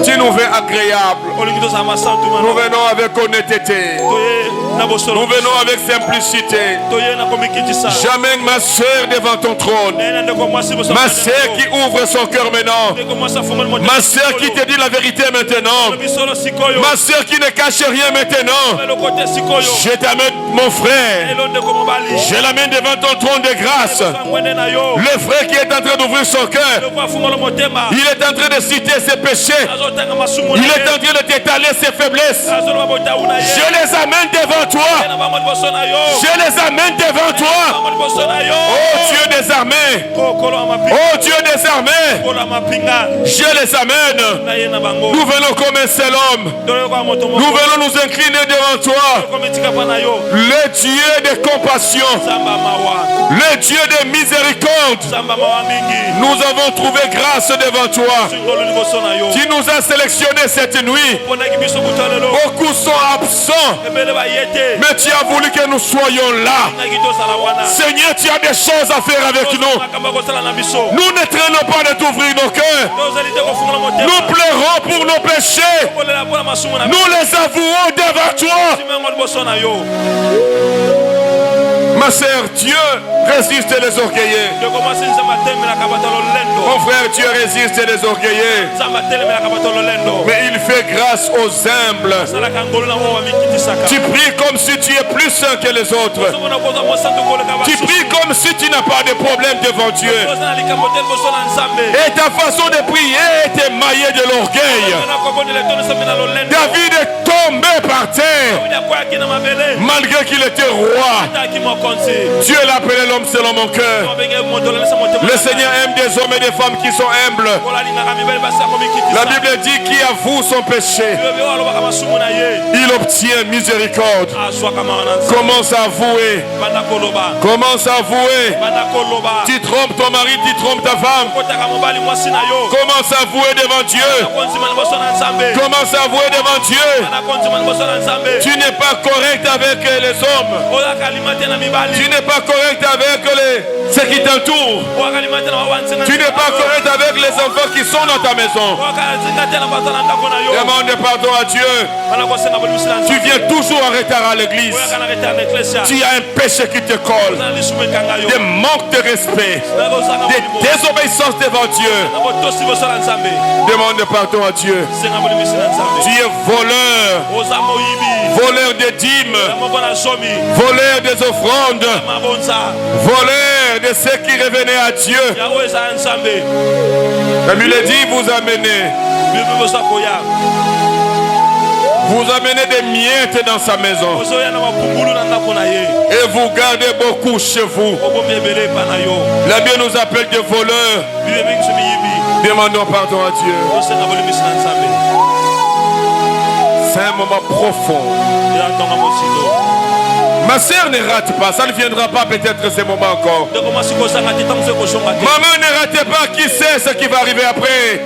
tu nous veux agréables. Olingi tozala masantu Nous mana. venons avec honnêteté. Toye na bosolo. Nous venons avec simplicité. Toye na komikitisa. J'amène ma sœur devant ton trône. Nena ndeko mwasi boso. Ma sœur qui ouvre son cœur maintenant. Ndeko mwasi afungoli moto. Ma sœur qui te dit la vérité maintenant. Bisolo sikoyo. Ma sœur qui ne cache rien maintenant. Le côté sikoyo. Je t'amène mon frère. Elo ndeko mobali. Je l'amène devant ton trône de grâce. Ngwende na yo. Le frère qui est en train d'ouvrir son cœur. Ndeko afungoli motema. Il est en train de citer ses péchés. Azotanga masumu na Il ye. est en train de t'étaler ses faiblesses. Azolo mabota una ye. Je les amène devant toi. Na bamo liboso na yo. Je les amène devant toi. Bamo liboso na yo. Oh Dieu des armées. Oh kolo amapinga. Oh Dieu des armées. Kolo amapinga. Je les amène. Na ye na bango. Nous venons comme un seul homme. Dole kwa moto moko. Nous venons nous incliner devant toi. Komitika pa na yo. Le Dieu de compassion. Samba mawa. Le Dieu de miséricorde. Samba mawa mingi. Nous avons trouvé grâce devant toi. Ngolo liboso na yo. Tu nous as sélectionnés cette nuit. Pona ki biso butalelo. Beaucoup sont absents. Ebele ba yete. Mais tu as voulu que nous soyons là. Na ki tosala wana. Seigneur, tu as des choses à faire avec nous. Makamba kosala na biso. Nous ne traînons pas de t'ouvrir nos cœurs. Tozali te kofungola motema. Nous pleurons pour nos péchés. Kolela pona masumu na Nous les avouons devant toi. Simengo liboso na yo. Ma sœur, Dieu résiste les orgueilleux. Mon frère, Dieu résiste les orgueilleux. Mais il fait grâce aux humbles. Tu pries comme si tu es plus saint que les autres. Tu pries comme si tu n'as pas de problème devant Dieu. Et ta façon de prier est émaillée de l'orgueil. David est tombé par terre malgré qu'il était roi. Dieu l'a appelé l'homme selon mon cœur. Le Seigneur aime des hommes et des femmes qui sont humbles. La Bible dit qui avoue son péché, il obtient miséricorde. Commence à avouer. Commence à avouer. Tu trompes ton mari, tu trompes ta femme. Commence à avouer devant Dieu. Commence à avouer devant Dieu. Tu n'es pas correct avec les hommes. Tu n'es pas correct avec ceux qui t'entourent. Tu n'es pas correct avec les enfants qui sont dans ta maison. Demande pardon à Dieu. Tu viens toujours en retard à l'église. Tu as un péché qui te colle. Des manques de respect. Des désobéissances devant Dieu. Demande pardon à Dieu. Tu es voleur. Voleur des dîmes. Voleur des offrandes. Voleur de ceux qui revenaient à Dieu. La Bible dit vous amenez des miettes dans sa maison. Et vous gardez beaucoup chez vous. La Bible nous appelle des voleurs. Demandons pardon à Dieu. C'est un moment profond. Ma sœur ne rate pas, ça ne viendra pas peut-être ce moment encore. Maman, ne ratez pas, qui sait ce qui va arriver après.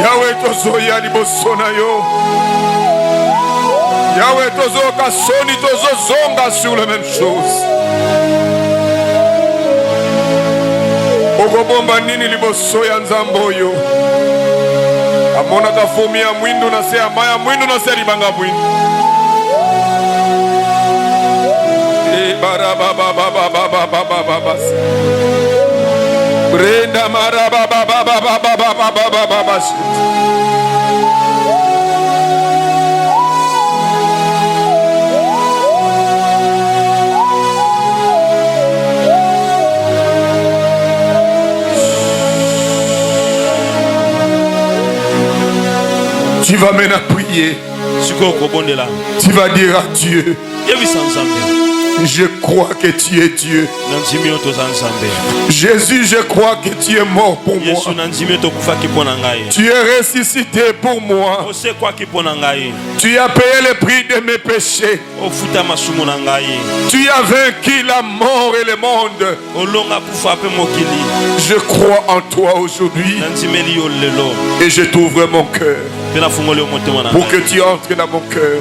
Yahweh tozoya liboso na yo. Yahweh tozoka soni tozozonga sur la même chose. Okobomba nini liboso ya nzambe oyo. Amonaka fumi ya mwindu na se ya maya mwindu na se libanga mwindu. Brenda maraba baba baba baba baba baba. Tu vas maintenant prier. Tu vas dire à Dieu, je crois que tu es Dieu. Jésus, je crois que tu es mort pour moi. Tu es ressuscité pour moi. Tu as payé le prix de mes péchés. Tu as vaincu la mort et le monde. Je crois en toi aujourd'hui. Et je t'ouvre mon cœur. Pour que tu entres dans mon cœur.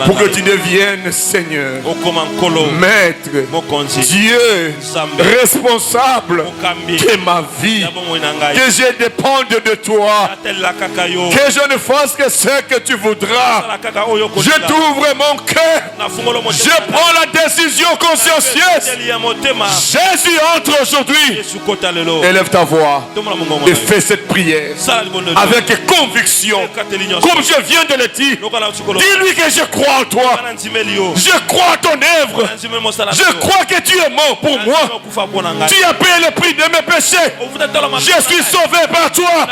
Pour que tu deviennes Seigneur, Maître, Dieu, responsable de ma vie. Que je dépende de toi. Que je ne fasse que ce que tu voudras. Je t'ouvre mon cœur. Je prends la décision consciencieuse. Jésus entre aujourd'hui. Élève ta voix et fais cette prière avec conviction. Comme je viens de le dire, dis-lui que je crois en toi. Je crois à ton œuvre. Je crois que tu es mort pour moi. Tu as payé le prix de mes péchés. Je suis sauvé par toi.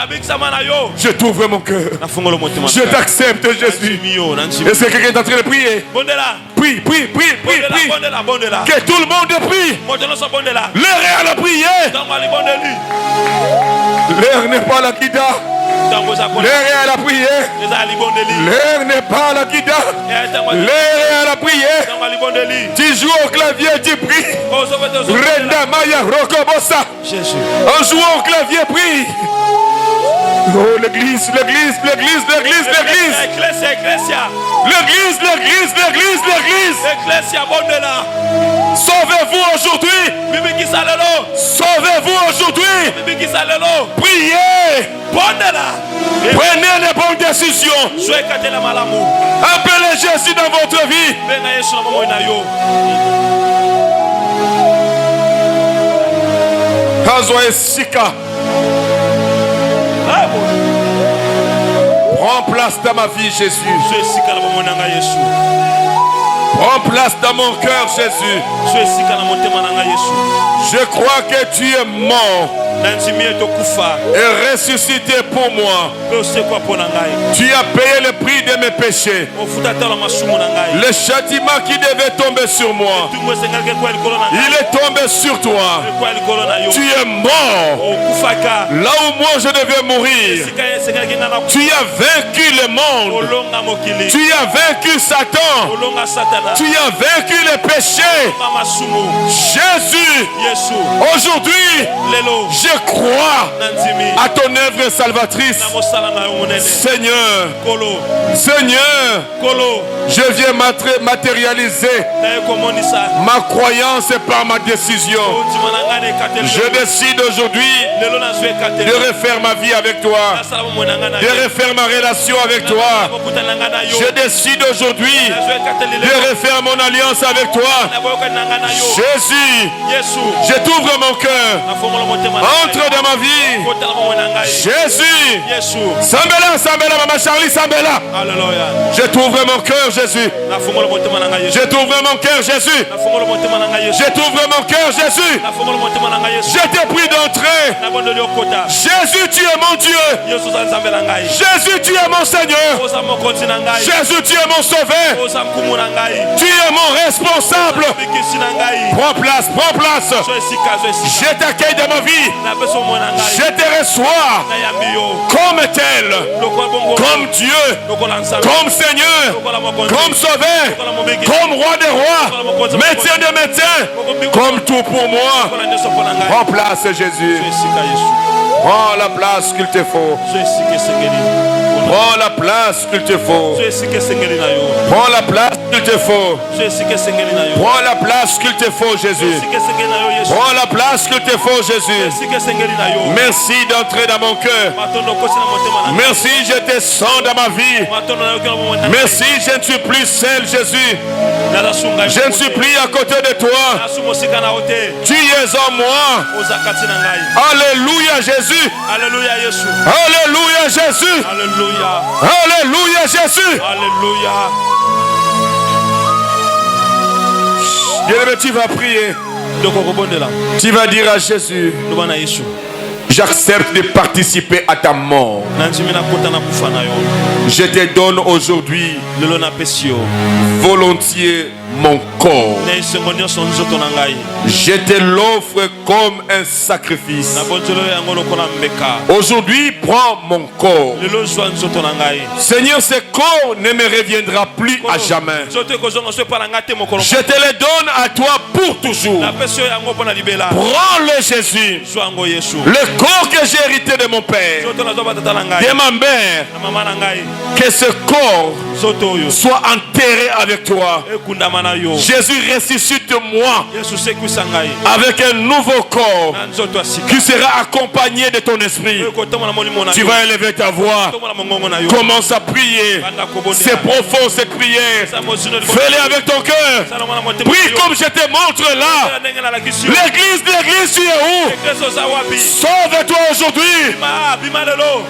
Je t'ouvre mon cœur. Je t'accepte, Jésus. Est-ce que quelqu'un est en train de prier? Prie, prie, prie, prie, prie. Que tout le monde prie. L'heure est à la prière. L'heure n'est pas la guida. L'heure est à la prière. L'heure n'est pas à la guida. L'heure est à la prière. Tu joues au clavier, tu pries. Renda Maya Rokobosa. En jouant au clavier, prie. Oh, l'église, l'église, l'église, l'église, l'église. Ecclesia, ecclesia. L'église, l'église, l'église, l'église. Ecclesia, bondela. Sauvez-vous aujourd'hui. Bibi kisalelo. Sauvez-vous aujourd'hui. Bibi kisalelo. Priez. Bondela. Prenez les bonnes décisions. Soyez katela malamu. Appelez Jésus dans votre vie. Benga Yesu na mamo na yo. Kazwa esika. Prends place dans ma vie, Jésus. Soyez sika na mamo na Yesu. Prends place dans mon cœur, Jésus. Soyez sika na motema na Yesu. Je crois que tu es mort et ressuscité pour moi. Tu as payé le prix de mes péchés. Le châtiment qui devait tomber sur moi, il est tombé sur toi. Tu es mort là où moi je devais mourir. Tu as vaincu le monde. Tu as vaincu Satan. Tu as vaincu les péchés. Jésus, aujourd'hui, je crois à ton œuvre salvatrice. Seigneur, Seigneur, je viens matérialiser ma croyance par ma décision. Je décide aujourd'hui de refaire ma vie avec toi, de refaire ma relation avec toi. Je décide aujourd'hui de refaire mon alliance avec toi. Jésus, je t'ouvre mon cœur. Entre dans ma vie. Jésus. Sambela, Sambela, Maman Charlie, Sambela. Je t'ouvre mon cœur, Jésus. Je t'ouvre mon cœur, Jésus. Je t'ouvre mon cœur, Jésus. Je t'ai pris d'entrée. Jésus, tu es mon Dieu. Jésus, tu es mon Seigneur. Jésus, tu es mon sauveur. Tu es mon responsable. Prends place, prends place. Je t'accueille dans ma vie. Je te reçois comme tel, comme Dieu, comme Seigneur, comme sauveur, comme roi des rois, médecin de médecins, comme tout pour moi. Prends place, Jésus. Prends la place qu'il te faut. Prends la place qu'il te faut. Prends la place qu'il te faut. Prends la place qu'il te faut, Jésus. Prends la place qu'il te faut, Jésus. Merci d'entrer dans mon cœur. Merci, je te sens dans ma vie. Merci, je ne suis plus seul, Jésus. Je ne suis plus à côté de toi. Tu es en moi. Alléluia, Jésus. Alléluia, Jésus. Alléluia, Jésus. Alléluia. Alléluia, Jésus. Alléluia. Bien-aimé, tu vas prier. Tu vas dire à Jésus, j'accepte de participer à ta mort. Je te donne aujourd'hui volontiers mon corps. Je te l'offre comme un sacrifice. Aujourd'hui, prends mon corps. Seigneur, ce corps ne me reviendra plus à jamais. Je te le donne à toi pour toujours. Prends-le, Jésus. Le corps que j'ai hérité de mon père, de ma mère, que ce corps soit enterré avec toi. Jésus, ressuscite-moi avec un nouveau corps qui sera accompagné de ton esprit. Tu vas élever ta voix. Commence à prier. C'est profond cette prière. Fais-le avec ton cœur. Prie comme je te montre là. L'église, tu es où? Sauve-toi aujourd'hui.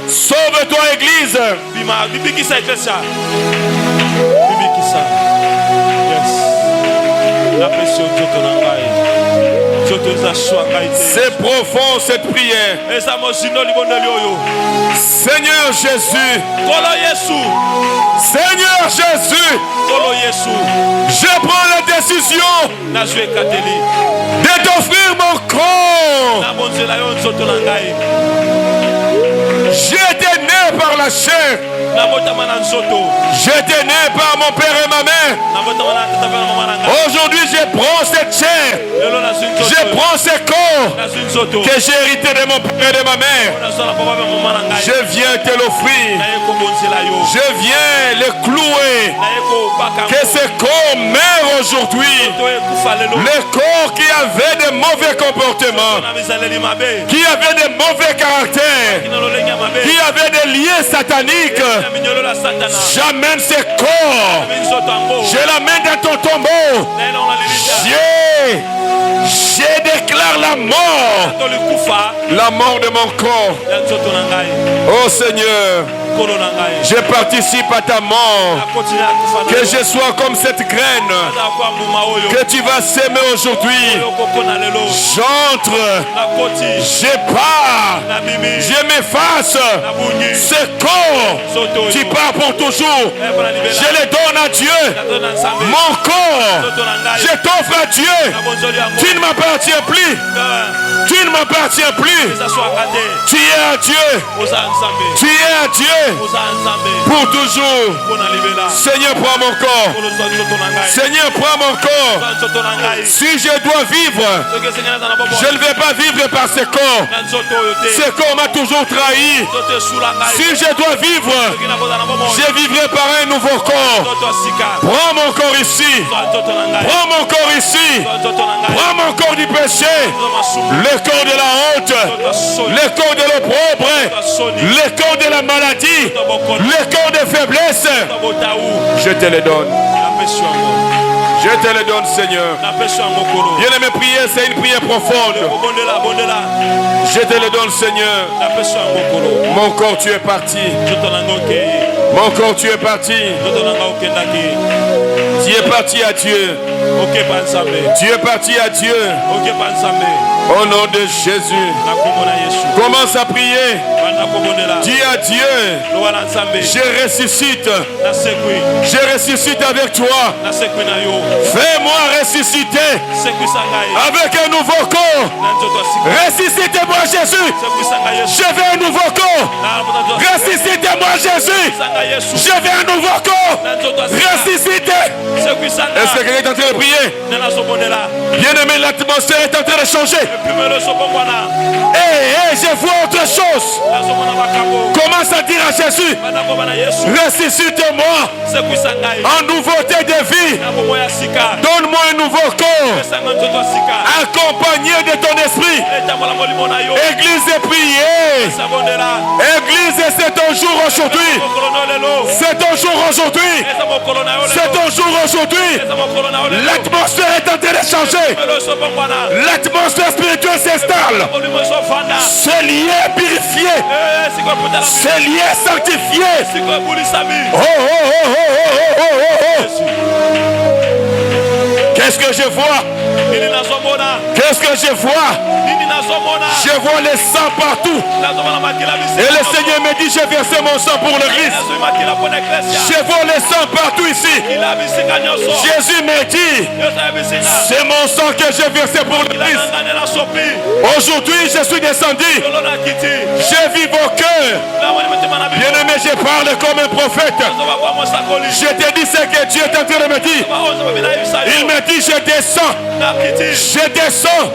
Sauve-toi, église. C'est profond cette prière. Seigneur Jésus. Seigneur Jésus. Je prends la décision de t'offrir mon corps. J'étais né par la chair. J'étais né par mon père et ma mère. Aujourd'hui, je prends cette chair. Je prends ce corps que j'ai hérité de mon père et de ma mère. Je viens te l'offrir. Je viens le clouer. Que ce corps meurt aujourd'hui. Le corps qui avait de mauvais comportements, qui avait de mauvais caractères, qui avait des liens sataniques. J'amène ce corps. Je l'amène dans ton tombeau. Je déclare la mort de mon corps. Oh Seigneur, je participe à ta mort. Que je sois comme cette graine que tu vas s'aimer aujourd'hui. J'entre, je pars, je m'efface. Ce corps, tu pars pour toujours. Je le donne à Dieu. Mon corps, je t'offre à Dieu. Tu ne m'appartiens plus. Tu ne m'appartiens plus. Tu es à Dieu. Tu es à Dieu pour toujours. Seigneur, prends mon corps. Seigneur, prends mon corps. Si je dois vivre, je ne vais pas vivre par ce corps. Ce corps m'a toujours trahi. Si je dois vivre, je vivrai par un nouveau corps. Prends mon corps ici. Prends mon corps ici. Prends mon corps du péché. Le corps de la honte. Le corps de l'opprobre. Le corps de la maladie. Le corps de faiblesse. Je te le donne. Je te le donne, Seigneur. Bien-aimé, prier, c'est une prière profonde. Je te le donne, Seigneur. Mon corps, tu es parti. Mon corps, tu es parti. Tu es parti à Dieu. Tu es parti à Dieu. Au nom de Jésus. Commence à prier. Dis à Dieu, je ressuscite. Je ressuscite avec toi. Fais-moi ressusciter avec un nouveau corps. Ressuscitez-moi Jésus. Je veux un nouveau corps. Ressuscitez-moi Jésus. Je veux un nouveau corps. Ressuscitez. Est-ce que quelqu'un est en train de prier? Bien-aimé, l'atmosphère est en train de changer. Je vois autre chose. Commence à dire à Jésus, ressuscite-moi en nouveauté de vie. Donne-moi un nouveau corps accompagné de ton esprit. Église et prier. Église, c'est ton jour aujourd'hui. C'est ton jour aujourd'hui. C'est ton jour aujourd'hui. L'atmosphère est en train de changer. L'atmosphère spirituelle s'installe. Ce lien est purifié. Ce lien est sanctifié. Qu'est-ce que je vois? Qu'est-ce que je vois? Je vois le sang partout. Et le Seigneur me dit, j'ai versé mon sang pour l'église. Je vois le sang partout ici. Jésus me dit, c'est mon sang que j'ai versé pour l'église. Aujourd'hui, je suis descendu. Je vis vos cœurs. Bien-aimé, je parle comme un prophète. Je te dis ce que Dieu est en train de me dire. Il me dit, je descends. Je descends.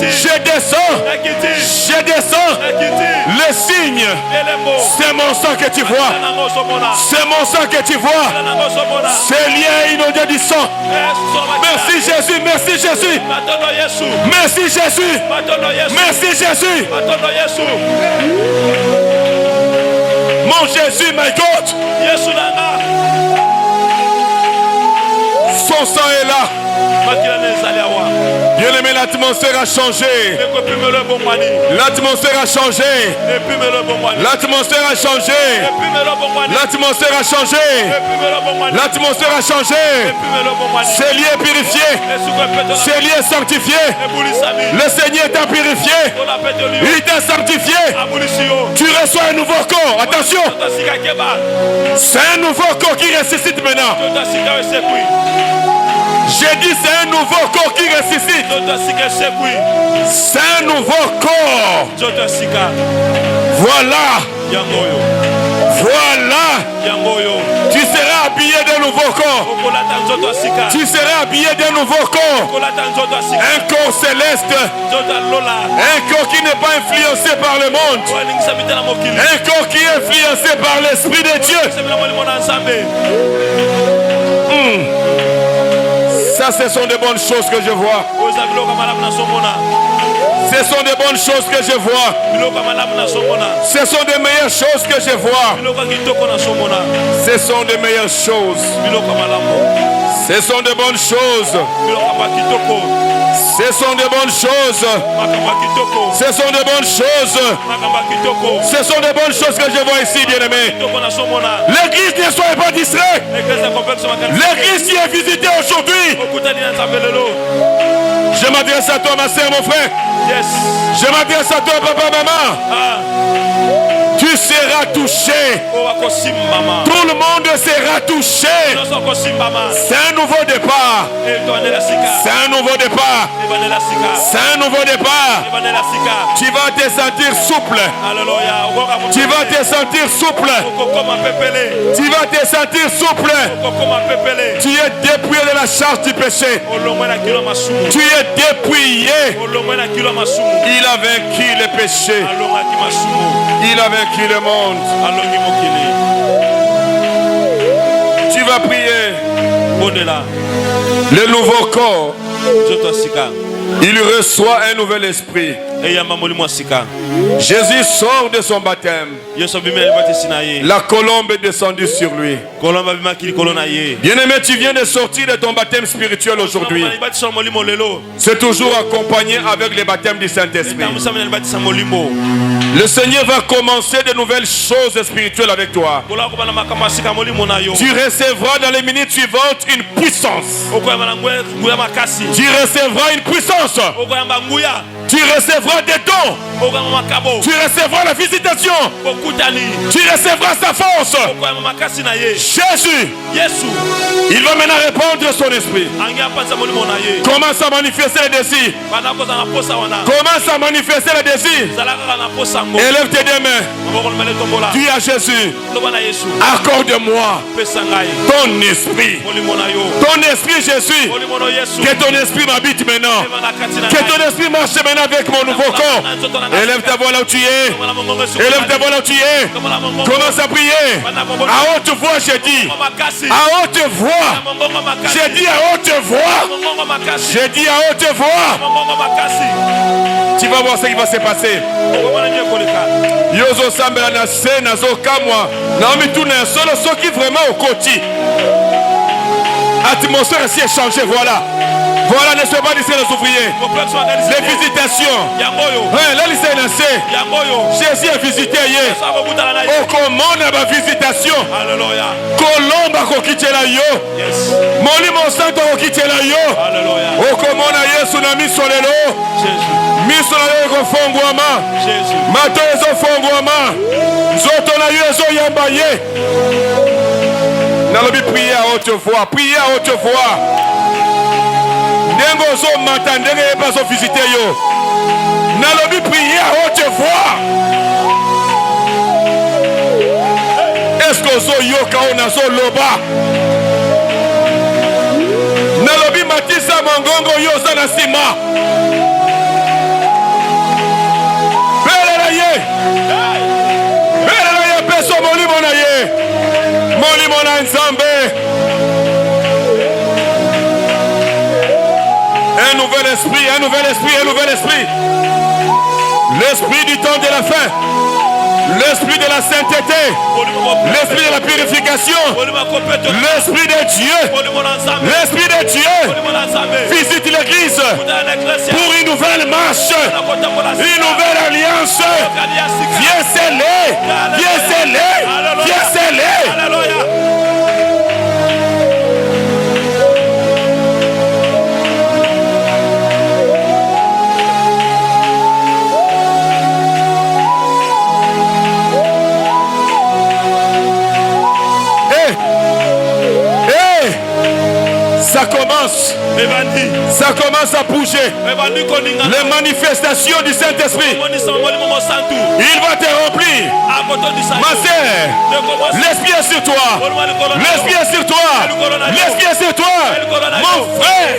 Je descends. Je descends. Le signe, c'est mon sang que tu vois. C'est mon sang que tu vois. C'est lié inondé du sang. Merci Jésus. Merci Jésus. Merci Jésus. Merci Jésus. Mon Jésus, my God. Son sang est là. Bien-aimé, l'atmosphère a changé. L'atmosphère a changé. L'atmosphère a changé. L'atmosphère a changé. L'atmosphère a changé. C'est lié purifié. C'est lié sanctifié. Le Seigneur t'a purifié. Il t'a sanctifié. Tu reçois un nouveau corps. Attention. C'est un nouveau corps qui ressuscite maintenant. Je J'ai dit c'est un nouveau corps qui ressuscite. nzoto ya sika esekwi, C'est un nouveau corps. nzoto ya sika Voilà. yango oyo, Voilà. yango oyo Tu seras habillé d'un nouveau corps. okolata nzoto ya sika, Tu seras habillé d'un nouveau corps. okolata nzoto ya sika, Un corps céleste. nzoto ya lola Un corps qui n'est pas influencé par le monde. oyo alingisami te na mokili, Un corps qui est influencé par l'Esprit de Dieu. alingisami na molimo na Nzambe. Ça, ce sont de bonnes choses que je vois. Oyo eza biloko ya malamu nazomona, Ce sont de bonnes choses que je vois. biloko ya malamu nazomona, Ce sont de meilleures choses que je vois. biloko ya kitoko nazomona, Ce sont de meilleures choses. biloko ya malamu, Ce sont de bonnes choses. biloko ya kitoko, Ce sont de bonnes choses. makambo ya kitoko, Ce sont de bonnes choses. makambo ya kitoko, Ce sont de bonnes choses que je vois ici, bien-aimé. kitoko nazomona. L'église ne soyez pas distrait. Église ya complexe makanisi, L'église qui est visitée aujourd'hui. okutani na Nzambe lelo. Je m'adresse à toi, ma soeur, mon frère. Yes. Je m'adresse à toi, papa, maman. Ah, Tu seras touché. oyo akosimbama, Tout le monde sera touché. nyonso akosimbama, C'est un nouveau départ. etondela sika, C'est un nouveau départ. ebandela sika, C'est un nouveau départ. ebandela sika. Tu vas te sentir souple. Alléluia. Okoka Tu vas mopele, te sentir souple. okokoma pepele, Tu vas te sentir souple. okokoma pepele, Tu es dépouillé de la charge du péché. olongwe na kilo ya masumu, Tu es dépouillé. olongwe na kilo ya masumu, Il a vaincu le péché. alongaki masumu, Il a vaincu le monde. alongi mokili. Tu vas prier. Bondela, Le nouveau corps, nzoto ya sika, il reçoit un nouvel esprit. eyamba molimo ya sika. Jésus sort de son baptême. Yesu abimeli libatisi na ye, La colombe est descendue sur lui. kolomba abimaki likolo na ye. Bien-aimé, tu viens de sortir de ton baptême spirituel aujourd'hui. libatisa molimo lelo, C'est toujours accompagné avec le baptême du Saint-Esprit. etambwisami na libatisa molimo. Le Seigneur va commencer de nouvelles choses spirituelles avec toi. Kola kobana makambo ya sika molimo na yo, Tu recevras dans les minutes suivantes une puissance. okoyamba na nguya makasi, Tu recevras une puissance. okoyamba nguya, Tu recevras des dons. okoyamba makabo, Tu recevras la visitation. okutani, Tu recevras sa force. okoyamba makasi na ye. Jésus, Yesu il va maintenant répandre son esprit. angi apanza molimo na ye, Commence à manifester le désir. banda kozala na posa wana, Commence à manifester le désir. zala kaka na posa yango, Élève tes deux mains. maboko lumele tombola, Dis à Jésus, loba na Yesu, accorde-moi pesa ngai ton esprit. molimo na yo, Ton esprit, Jésus. molimo na Yesu, Que ton esprit m'habite maintenant. eba na kati na Que ngai. ton esprit marche maintenant avec mon nouveau corps. Élève ta voix là où tu es. Tombola mongongo esu, Élève ta voix là où tu es. tombola mongongo, Commence à prier. À haute voix, j'ai dit. makasi, À haute voix. mongongo makasi, J'ai dit à haute voix. mongongo makasi, J'ai dit à haute voix. mongongo makasi, Tu vas voir ce qui va se passer. okomona nini ekoleka. Yozo sambela na se nazo kamwa. Naomi tuna ya solo soki vraiment au koti. Atmosphère ici est changée, voilà. Voilà, ne sois pas d'ici les ouvriers. Complexe makanisi, Les visitations. yango oyo, Ouais, là, lycée nassé. yango oyo, Jésus a visité hier. Yesu akokutana na ye. Au commande ma visitation. Alléluia. Colombe akokitela yo. Yes. Molimo santo akokitela yo. Alléluia. Au commande Yesu na miso lelo. Jésus. Miso na yo ekofongwama. Jésus. Mato ezofongwama. Nzoto na yo ezoyamba ye. Nalobi prier à haute voix. Prier à haute voix. Ndenge ozomata ndenge yeba ozovisite yo. Nalobi prier à haute voix. Est-ce que ozoyoka oyo nazoloba? Nalobi matisa mongongo yo oza na nsima. Belela ye. Belela ye peso molimo na ye. Molimo na Nzambe. Un nouvel esprit, un nouvel esprit, un nouvel esprit. L'esprit du temps de la fin. L'esprit de la sainteté. L'esprit de la purification. L'esprit de Dieu. L'esprit de Dieu. Visite l'église pour une nouvelle marche. Une nouvelle alliance. Viens sceller. Viens sceller. Viens sceller. Alléluia. Ça commence. Ça commence à bouger. Les manifestations du Saint-Esprit. Il va te remplir. Ma sœur, l'Esprit est sur toi. L'Esprit est sur toi. L'Esprit est sur toi. Mon frère.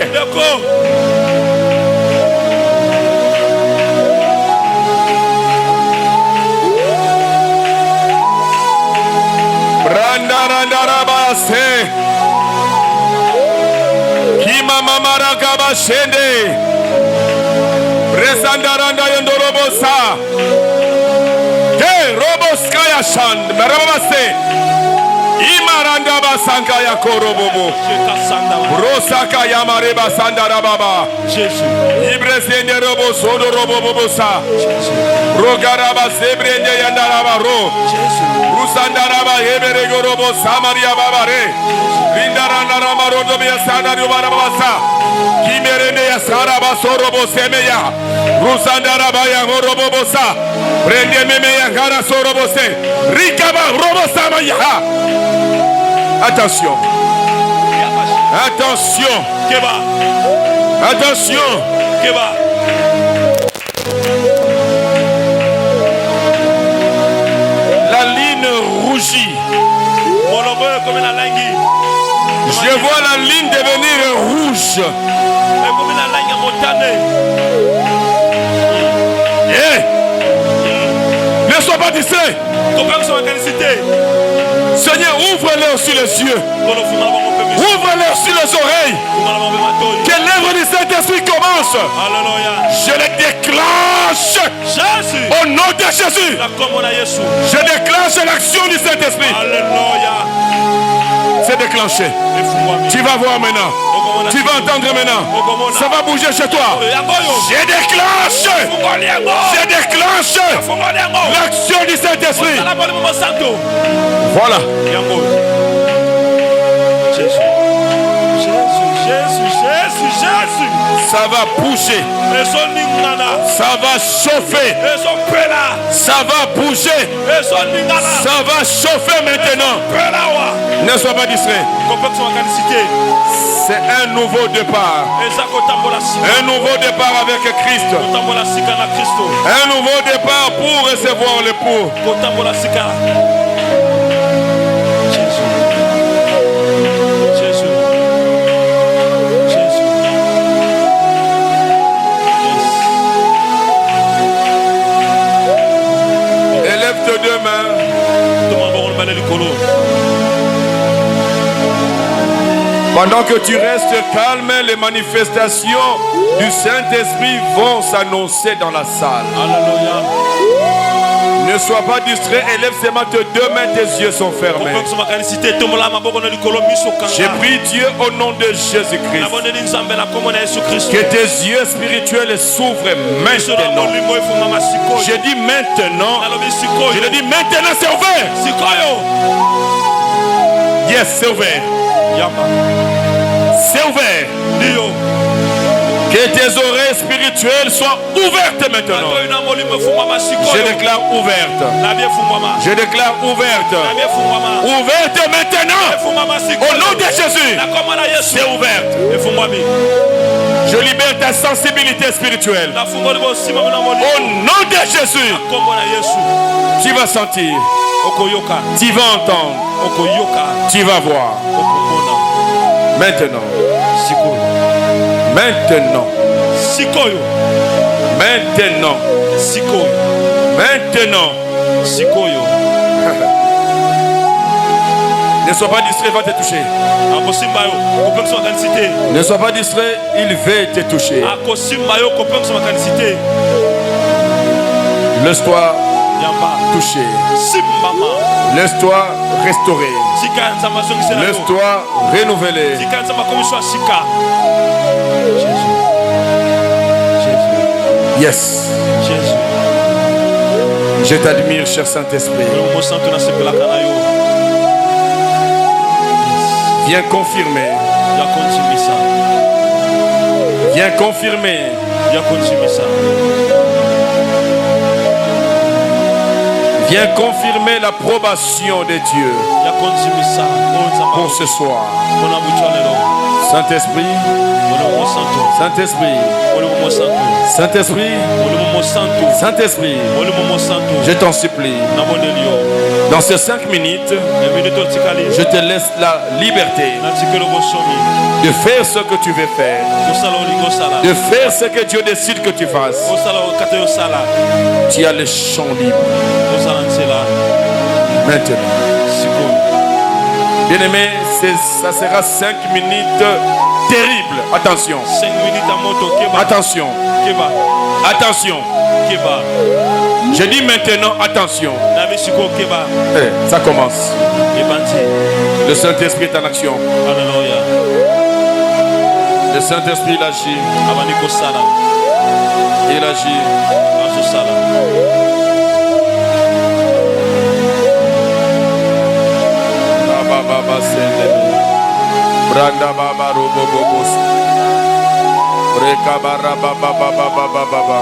Randarandarabase. Kima mamara kabashende. Resandaranda yondorobosa. Ke roboskaya shand. Marabase. Imaranda basanga ya korobobo. Rosaka yamare basandara baba. Ibresende robo sodo robo bobosa. Rogaraba sebrende yandaraba ro. Rusandaraba yeberego robo samaria babare. Rindarandara marodo biya sanario barabasa. Kimerende ya saraba sorobo semeya. Rusandaraba ya robo bosa. Prende meme ya gara sorobo se. Rikaba robo samaya. Attention. Attention. Attention. La ligne rougit. Je vois la ligne devenir rouge. Ne sois pas distrait. Seigneur, ouvre-leur sur les yeux. Ouvre-leur sur les oreilles. Que l'œuvre du Saint-Esprit commence. Je les déclenche au nom de Jésus. Je déclenche l'action du Saint-Esprit. C'est déclenché. Tu vas voir maintenant. Tu vas entendre maintenant. Ça va bouger chez toi. Je déclenche. Je déclenche l'action du Saint-Esprit. Voilà. Ça va bouger. Ça va chauffer. Ça va bouger. Ça va chauffer maintenant. Ne sois pas distrait. C'est un nouveau départ. Un nouveau départ avec Christ. Un nouveau départ pour recevoir l'époux. Élève tes deux mains. Pendant que tu restes calme, les manifestations du Saint-Esprit vont s'annoncer dans la salle. Alléluia. Ne sois pas distrait, élève seulement tes deux mains, tes yeux sont fermés. J'ai prié Dieu au nom de Jésus-Christ. Que tes yeux spirituels s'ouvrent maintenant. Je dis maintenant. Je le dis maintenant, c'est ouvert. Yes, c'est ouvert. C'est ouvert. Que tes oreilles spirituelles soient ouvertes maintenant. Je déclare ouverte. Je déclare ouverte. Ouverte maintenant. Au nom de Jésus. C'est ouverte. Je libère ta sensibilité spirituelle. Au nom de Jésus. Tu vas sentir. Tu vas entendre. Tu vas voir. Maintenant. Maintenant. Maintenant. Maintenant. Ne sois pas distrait, il va te toucher. Ne sois pas distrait, il veut te toucher. Laisse-toi toucher. Laisse-toi restaurer. Laisse-toi renouveler. Yes. Je t'admire, cher Saint-Esprit. Viens confirmer. Viens confirmer. Viens confirmer l'approbation de Dieu pour ce soir. Saint-Esprit, Saint-Esprit, Saint-Esprit, Saint-Esprit, je t'en supplie. Dans ces 5 minutes, je te laisse la liberté de faire ce que tu veux faire, de faire ce que Dieu décide que tu fasses. Tu as le champ libre. Maintenant, bien aimé, ça sera 5 minutes terribles. Attention. 5 minutes à moto. Attention. Attention. Je dis maintenant attention. Ça commence. Le Saint-Esprit est en action. Le Saint-Esprit il agit. Il agit. Branda baba robo bobos. Breka bara baba baba baba baba.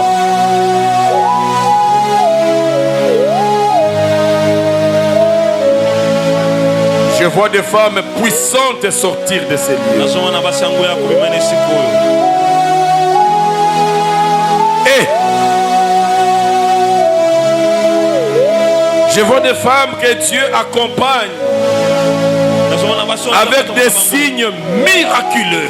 Je vois des femmes puissantes sortir de ces lieux. Et je vois des femmes que Dieu accompagne avec des signes miraculeux.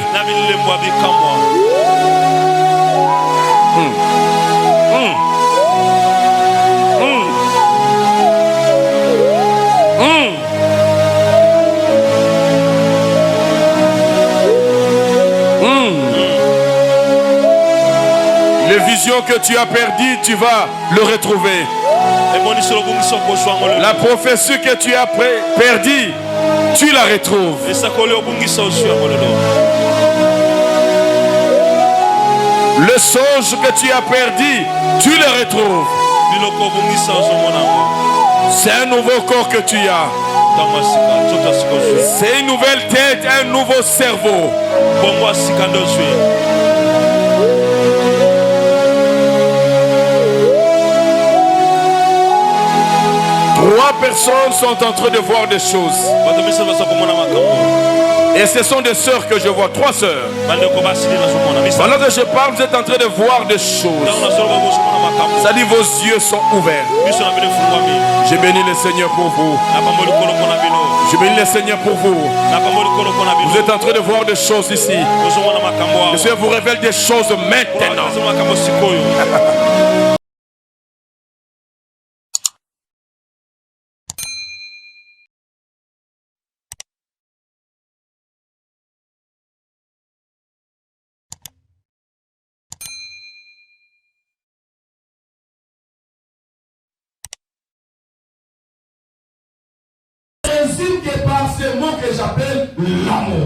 Les visions que tu as perdues, tu vas le retrouver. La prophétie que tu as perdue, tu la retrouves. Le songe que tu as perdu, tu le retrouves. C'est un nouveau corps que tu as. C'est une nouvelle tête, un nouveau cerveau. 3 personnes sont en train de voir des choses. Et ce sont des sœurs que je vois, 3 sœurs. Pendant que je parle, vous êtes en train de voir des choses. Ça dit vos yeux sont ouverts. Je bénis le Seigneur pour vous. Je bénis le Seigneur pour vous. Vous êtes en train de voir des choses ici. Le Seigneur vous révèle des choses maintenant. Que par ce mot que j'appelle l'amour.